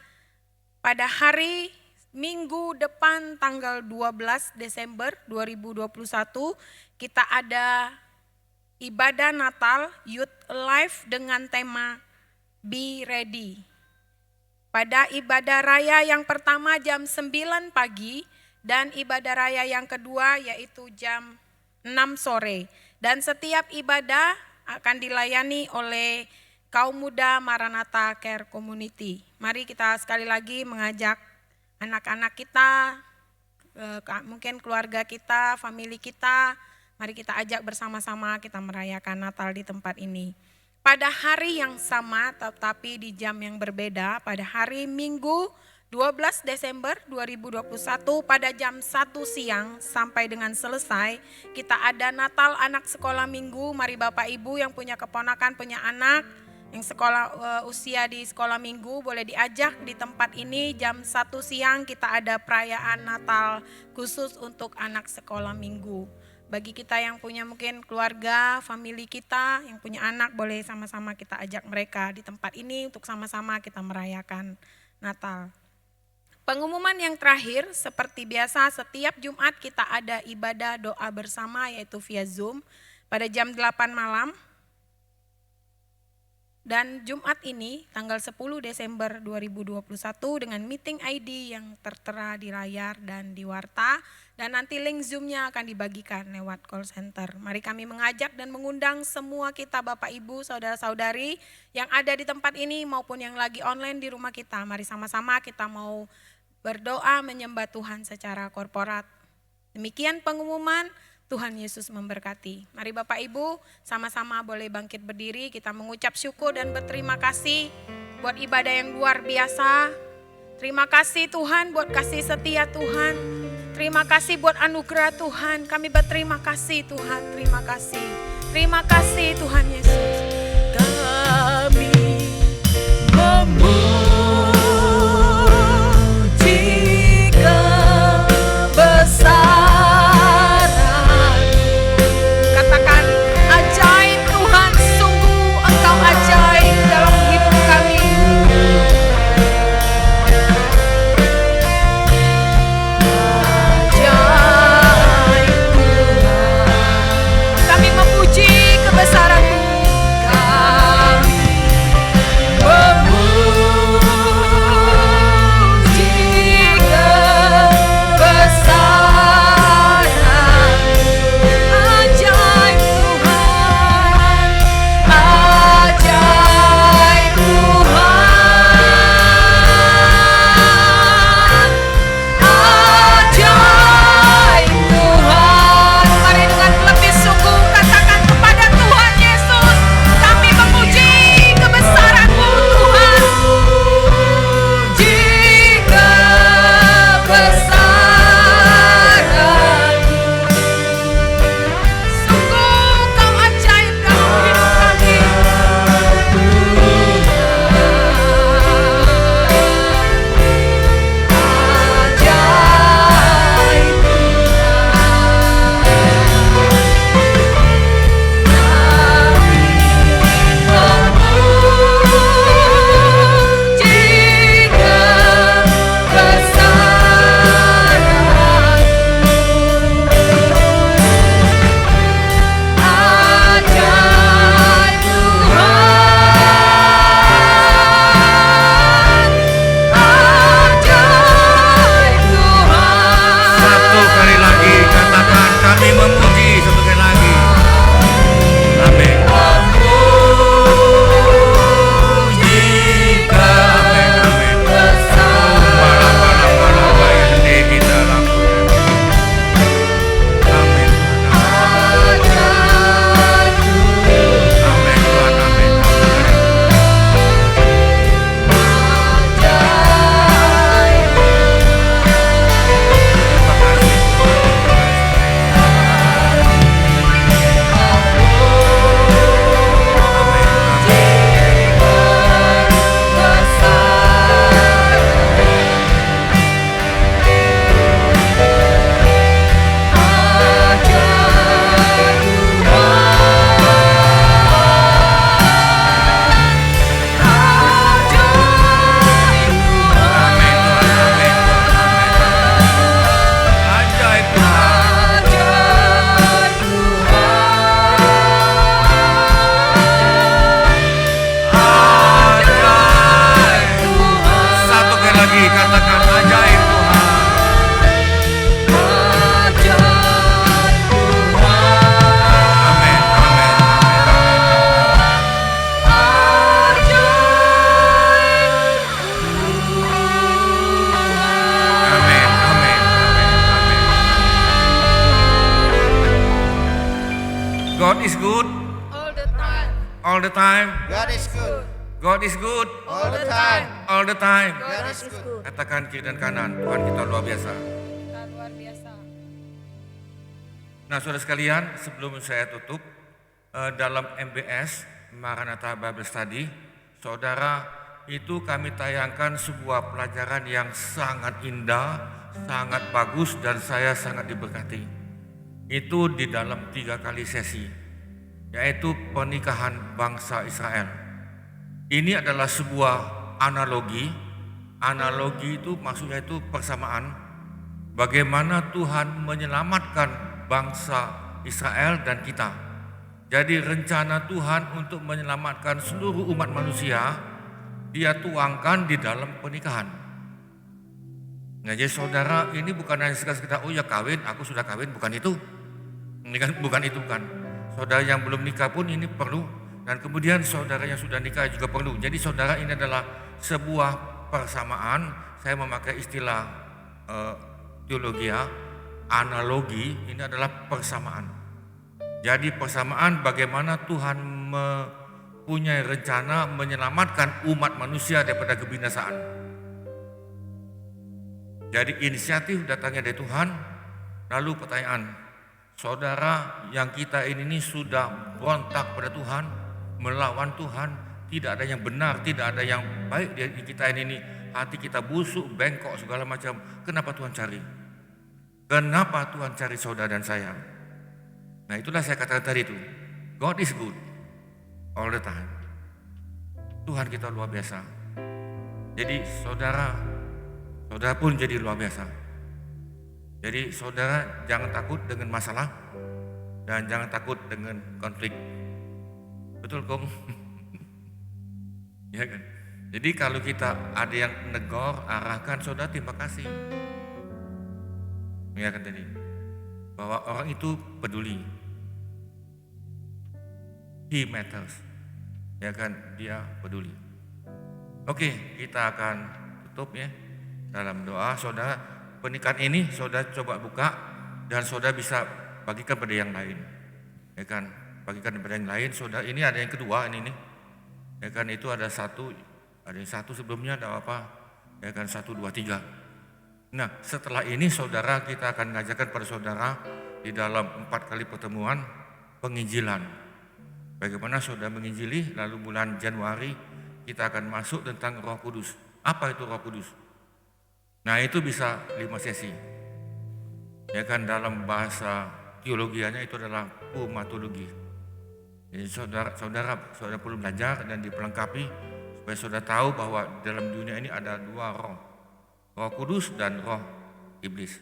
pada hari Minggu depan tanggal 12 Desember 2021 kita ada ibadah Natal Youth Alive dengan tema Be Ready. Pada ibadah raya yang pertama jam 9 pagi dan ibadah raya yang kedua yaitu jam 6 sore. Dan setiap ibadah akan dilayani oleh kaum muda Maranatha Care Community. Mari kita sekali lagi mengajak anak-anak kita, mungkin keluarga kita, famili kita, mari kita ajak bersama-sama kita merayakan Natal di tempat ini. Pada hari yang sama tetapi di jam yang berbeda, pada hari Minggu 12 Desember 2021 pada jam 1 siang sampai dengan selesai kita ada Natal anak sekolah minggu. Mari Bapak Ibu yang punya keponakan, punya anak yang sekolah usia di sekolah minggu boleh diajak di tempat ini jam 1 siang kita ada perayaan Natal khusus untuk anak sekolah minggu. Bagi kita yang punya mungkin keluarga, famili kita yang punya anak boleh sama-sama kita ajak mereka di tempat ini untuk sama-sama kita merayakan Natal. Pengumuman yang terakhir seperti biasa setiap Jumat kita ada ibadah doa bersama yaitu via Zoom pada jam 8 malam. Dan Jumat ini tanggal 10 Desember 2021 dengan meeting ID yang tertera di layar dan di warta. Dan nanti link Zoom-nya akan dibagikan lewat call center. Mari kami mengajak dan mengundang semua kita Bapak Ibu, Saudara-saudari yang ada di tempat ini maupun yang lagi online di rumah kita. Mari sama-sama kita mau berdoa menyembah Tuhan secara korporat. Demikian pengumuman. Tuhan Yesus memberkati. Mari Bapak Ibu sama-sama boleh bangkit berdiri, kita mengucap syukur dan berterima kasih buat ibadah yang luar biasa. Terima kasih Tuhan buat kasih setia Tuhan. Terima kasih buat anugerah Tuhan. Kami berterima kasih Tuhan, terima kasih. Terima kasih Tuhan Yesus. Kami memuji kebesaran. Kami memuji kebesaran-Mu. All the time. God is good. God is good. All the time. All the time. God is good. Katakan kiri dan kanan, Tuhan kita luar biasa. Kita luar biasa. Nah, saudara sekalian, sebelum saya tutup, dalam MBS, Maranatha Bible Study, saudara, itu kami tayangkan sebuah pelajaran yang sangat indah, sangat bagus, dan saya sangat diberkati. Itu di dalam 3 kali sesi, yaitu pernikahan bangsa Israel. Ini adalah sebuah analogi. Analogi itu maksudnya itu persamaan. Bagaimana Tuhan menyelamatkan bangsa Israel dan kita. Jadi rencana Tuhan untuk menyelamatkan seluruh umat manusia, Dia tuangkan di dalam pernikahan. Nah, jadi saudara, ini bukan hanya sekedar oh ya kawin, aku sudah kawin, bukan itu. Ini kan bukan itu kan. Saudara yang belum nikah pun ini perlu, dan kemudian saudara yang sudah nikah juga perlu. Jadi saudara, ini adalah sebuah persamaan. Saya memakai istilah teologi, analogi, ini adalah persamaan. Jadi persamaan bagaimana Tuhan mempunyai rencana menyelamatkan umat manusia daripada kebinasaan. Jadi inisiatif datangnya dari Tuhan. Lalu pertanyaan, saudara yang kita ini sudah berontak pada Tuhan, melawan Tuhan, tidak ada yang benar, tidak ada yang baik di kita ini, hati kita busuk, bengkok, segala macam. Kenapa Tuhan cari? Kenapa Tuhan cari saudara dan saya? Nah, itulah saya katakan tadi itu, God is good all the time. Tuhan kita luar biasa. Jadi saudara pun jadi luar biasa. Jadi saudara jangan takut dengan masalah dan jangan takut dengan konflik. Betul Kong? Ya kan? Jadi kalau kita ada yang negor, arahkan, saudara terima kasih. Ya kan tadi, bahwa orang itu peduli. He matters. Ya kan, dia peduli. Oke, kita akan tutup ya dalam doa. Saudara, pernikahan ini saudara coba buka dan saudara bisa bagikan pada yang lain. Ya kan, bagikan pada yang lain. Saudara, ini ada yang kedua ini nih. Ya kan, itu ada yang satu sebelumnya, ada apa? Ya kan, 1, 2, 3. Nah, setelah ini saudara, kita akan mengajarkan pada saudara di dalam 4 kali pertemuan penginjilan. Bagaimana saudara menginjili, lalu bulan Januari kita akan masuk tentang Roh Kudus. Apa itu Roh Kudus? Nah, itu bisa 5 sesi. Ya kan, dalam bahasa teologianya itu adalah pneumatologi. Jadi saudara perlu belajar dan dipelengkapi supaya saudara tahu bahwa dalam dunia ini ada 2 roh. Roh Kudus dan roh iblis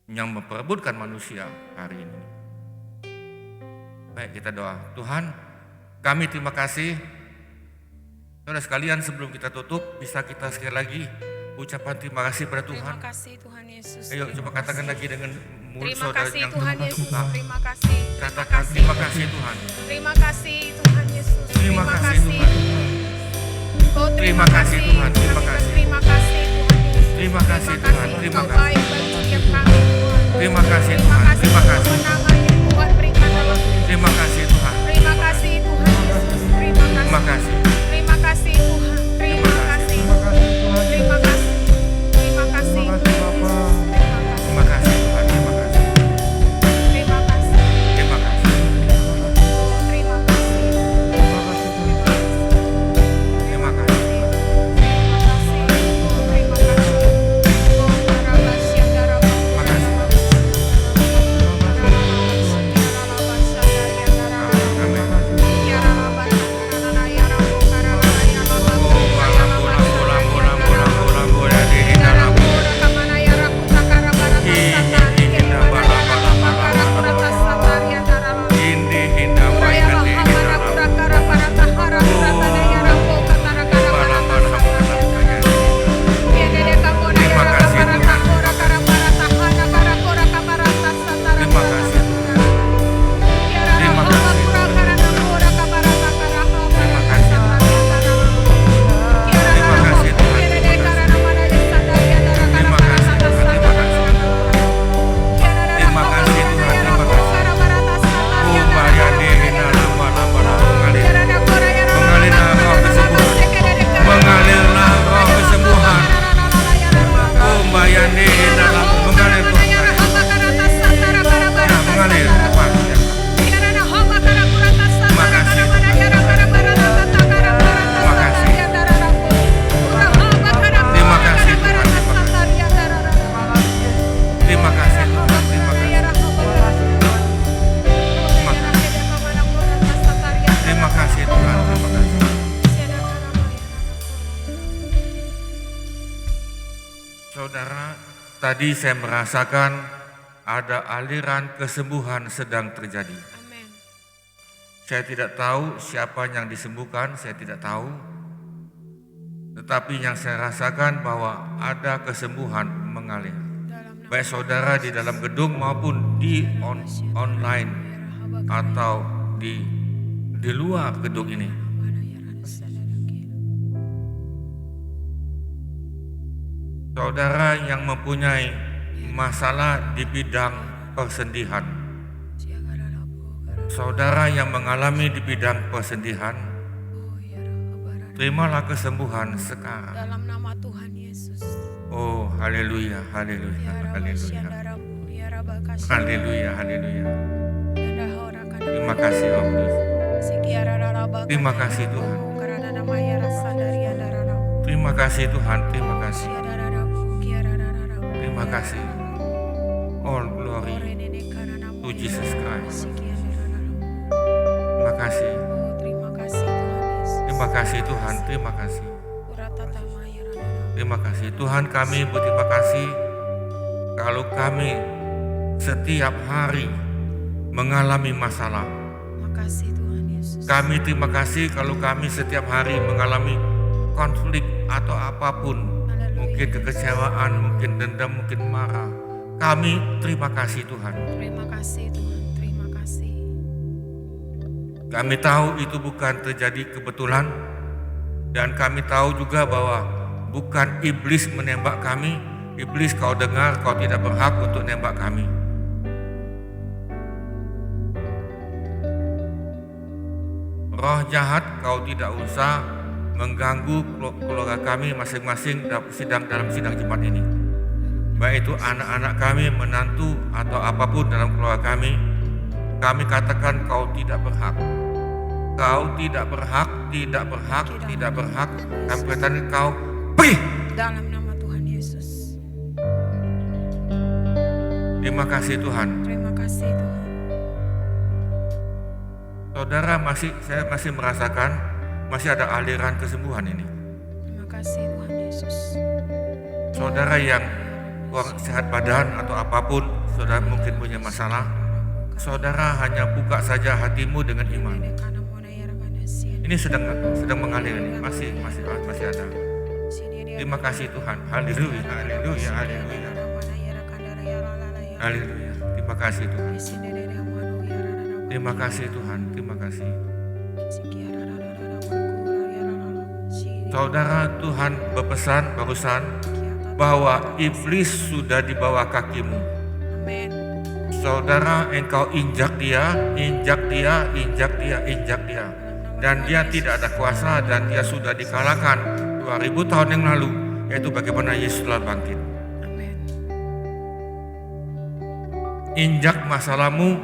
yang memperebutkan manusia hari ini. Baik, kita doa. Tuhan, kami terima kasih. Saudara sekalian, sebelum kita tutup, bisa kita sekali lagi ucapan terima kasih pada Tuhan. Terima kasih Tuhan Yesus. Ayo coba katakan lagi dengan mulut Terima saudara kasih yang Tuhan terbuka. Yesus. Terima kasih. Katakan terima kasih Tuhan. Terima kasih Tuhan Yesus. Terima kasih Tuhan. Oh, Terima kasih Tuhan. Terima kasih. Terima kasih Tuhan Yesus. Terima kasih Tuhan. Terima Engkau kasih. baik bagi setiap kami Tuhan. Terima kasih Tuhan. Terima kasih. Kemenangan yang Tuhan berikan dalam hidup. Terima kasih Tuhan. Terima kasih Tuhan Yesus. Terima Terima kasih. kasih. Terima kasih Tuhan. Terima kasih. Terima kasih. Terima kasih. Terima kasih Tuhan. Terima kasih. Terima kasih. Terima kasih. Terima kasih. Terima kasih. Terima kasih. Tadi saya merasakan ada aliran kesembuhan sedang terjadi. Amin. Saya tidak tahu siapa yang disembuhkan, saya tidak tahu. Tetapi yang saya rasakan bahwa ada kesembuhan mengalir. Dalam nama Baik saudara di dalam gedung maupun di online atau di luar gedung ini. Saudara yang mempunyai masalah di bidang persendihan, saudara yang mengalami di bidang persendihan, terimalah kesembuhan sekarang. dalam nama Tuhan Yesus. Oh, haleluya, haleluya, haleluya. Haleluya, haleluya. Terima kasih Om Yesus. Terima kasih Tuhan. Terima kasih Tuhan, terima kasih. Terima kasih. All glory to Jesus Christ. Terima kasih. Terima kasih Tuhan Yesus. Terima kasih Tuhan, terima kasih. Terima kasih Tuhan, kami berterima kasih kalau kami setiap hari mengalami masalah. Makasih Tuhan Yesus. Kami terima kasih kalau kami setiap hari mengalami konflik atau apapun. Mungkin kekecewaan, mungkin dendam, mungkin marah. Kami terima kasih Tuhan. Terima kasih Tuhan, terima kasih. Kami tahu itu bukan terjadi kebetulan. Dan kami tahu juga bahwa bukan iblis menembak kami. Iblis, kau dengar, kau tidak berhak untuk nembak kami. Roh jahat, kau tidak usah mengganggu keluarga kami masing-masing dalam sidang Jumat ini. Baik itu anak-anak kami, menantu atau apapun dalam keluarga kami katakan kau tidak berhak. Kau tidak berhak, tidak berhak, tidak berhak. Kami katakan kau pergi. Dalam nama Tuhan Yesus. Terima kasih Tuhan. Terima kasih Tuhan. Saudara, saya masih merasakan masih ada aliran kesembuhan ini. Terima kasih Tuhan Yesus. Saudara yang kurang sehat badan atau apapun, saudara mungkin punya masalah, saudara hanya buka saja hatimu dengan iman. Ini sedang mengalir ini, masih ada. Terima kasih Tuhan. Haleluya, haleluya, haleluya. Haleluya. Terima kasih Tuhan. Terima kasih Tuhan. Terima kasih. Saudara, Tuhan berpesan barusan bahwa iblis sudah di bawah kakimu. Amin. Saudara, engkau injak dia, injak dia, injak dia, injak dia. Dan dia tidak ada kuasa dan dia sudah dikalahkan 2000 tahun yang lalu, yaitu bagaimana Yesus telah bangkit. Amin. Injak masalahmu,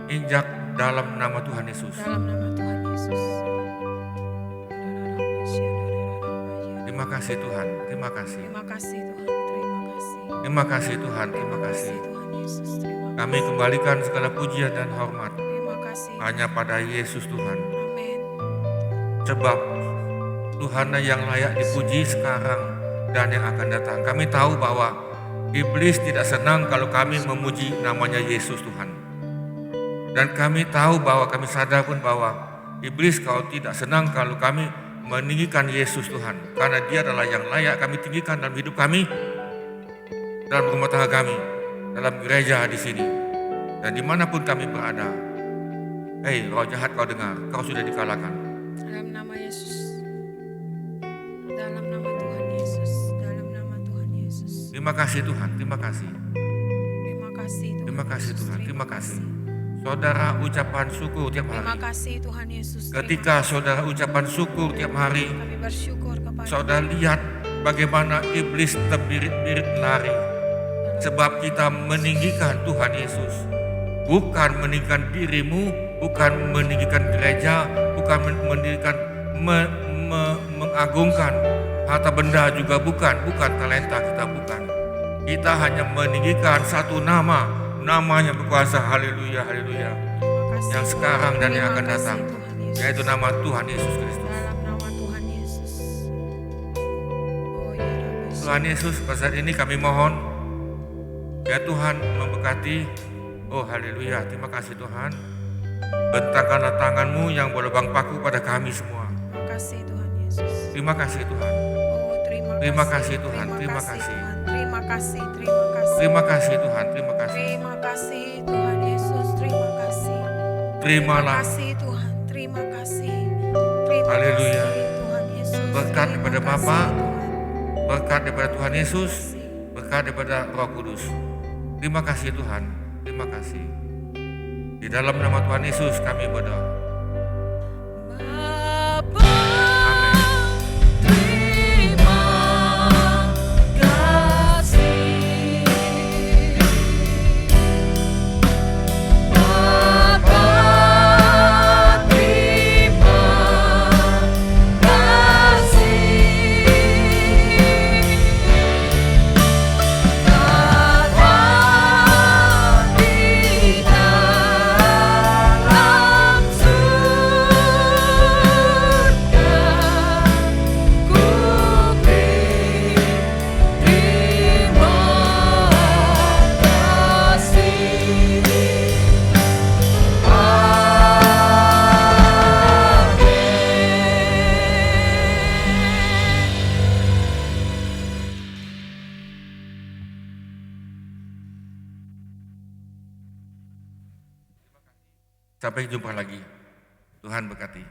injak dalam nama Tuhan Yesus. Dalam nama Tuhan Yesus. Terima kasih Tuhan, terima kasih. Terima kasih Tuhan, terima kasih. Terima kasih Tuhan, terima kasih. Tuhan Yesus, terima kasih. Kami kembalikan segala pujian dan hormat Terima kasih. hanya pada Yesus Tuhan. Amin. Sebab Tuhan yang layak dipuji sekarang dan yang akan datang. Kami tahu bahwa iblis tidak senang kalau kami memuji namanya Yesus Tuhan. Dan kami tahu bahwa kami sadar pun bahwa iblis kau tidak senang kalau kami meninggikan Yesus Tuhan. Karena dia adalah yang layak kami tinggikan dalam hidup kami, dalam rumah tangga kami, dalam gereja di sini. Dan dimanapun kami berada. Hei, roh jahat kau dengar, kau sudah dikalahkan. Dalam nama Yesus. Dalam nama Tuhan Yesus. Dalam nama Tuhan Yesus. Terima kasih Tuhan, terima kasih. Terima kasih Tuhan. Terima kasih Yesus. Tuhan, terima kasih. Saudara ucapan syukur tiap Terima hari. kasih Tuhan Yesus. Ketika saudara ucapan syukur tiap hari, Kami bersyukur kepada saudara lihat bagaimana iblis terbirit-birit lari. Sebab kita meninggikan Tuhan Yesus. Bukan meninggikan dirimu, bukan meninggikan gereja, bukan meninggikan mengagungkan harta benda juga bukan talenta kita bukan. Kita hanya meninggikan satu nama, namanya berkuasa, haleluya, haleluya. Terima kasih Yang Tuhan. sekarang dan yang Terima akan kasih datang, Tuhan Yesus. yaitu nama Tuhan Yesus Kristus. Dalam nama Tuhan Yesus. Oh ya Rabbi. Tuhan Yesus, pada saat ini kami mohon Ya Tuhan memberkati. Oh haleluya, terima kasih Tuhan. Bentangkanlah tangan-Mu yang berlubang paku pada kami semua. Terima kasih Tuhan Yesus. Terima kasih Tuhan. Oh, Terima kasih Tuhan, terima kasih. Tuhan. Terima kasih, terima kasih. Terima kasih Tuhan, terima kasih. Terima kasih Tuhan Yesus, terima kasih. Terima Terimalah kasih Tuhan, terima kasih. Terima Haleluya. kasih Tuhan Yesus. Berkat Terima daripada kasih, Bapa, Tuhan. berkat daripada Tuhan Yesus, Kasih. berkat daripada Roh Kudus. Terima kasih Tuhan, terima kasih. Di dalam nama Tuhan Yesus kami berdoa. Bapa, Amin. terima kasih. Bapa, terima kasih. Bapa di dalam surga, ku terima kasih. Sampai jumpa lagi. Tuhan berkati.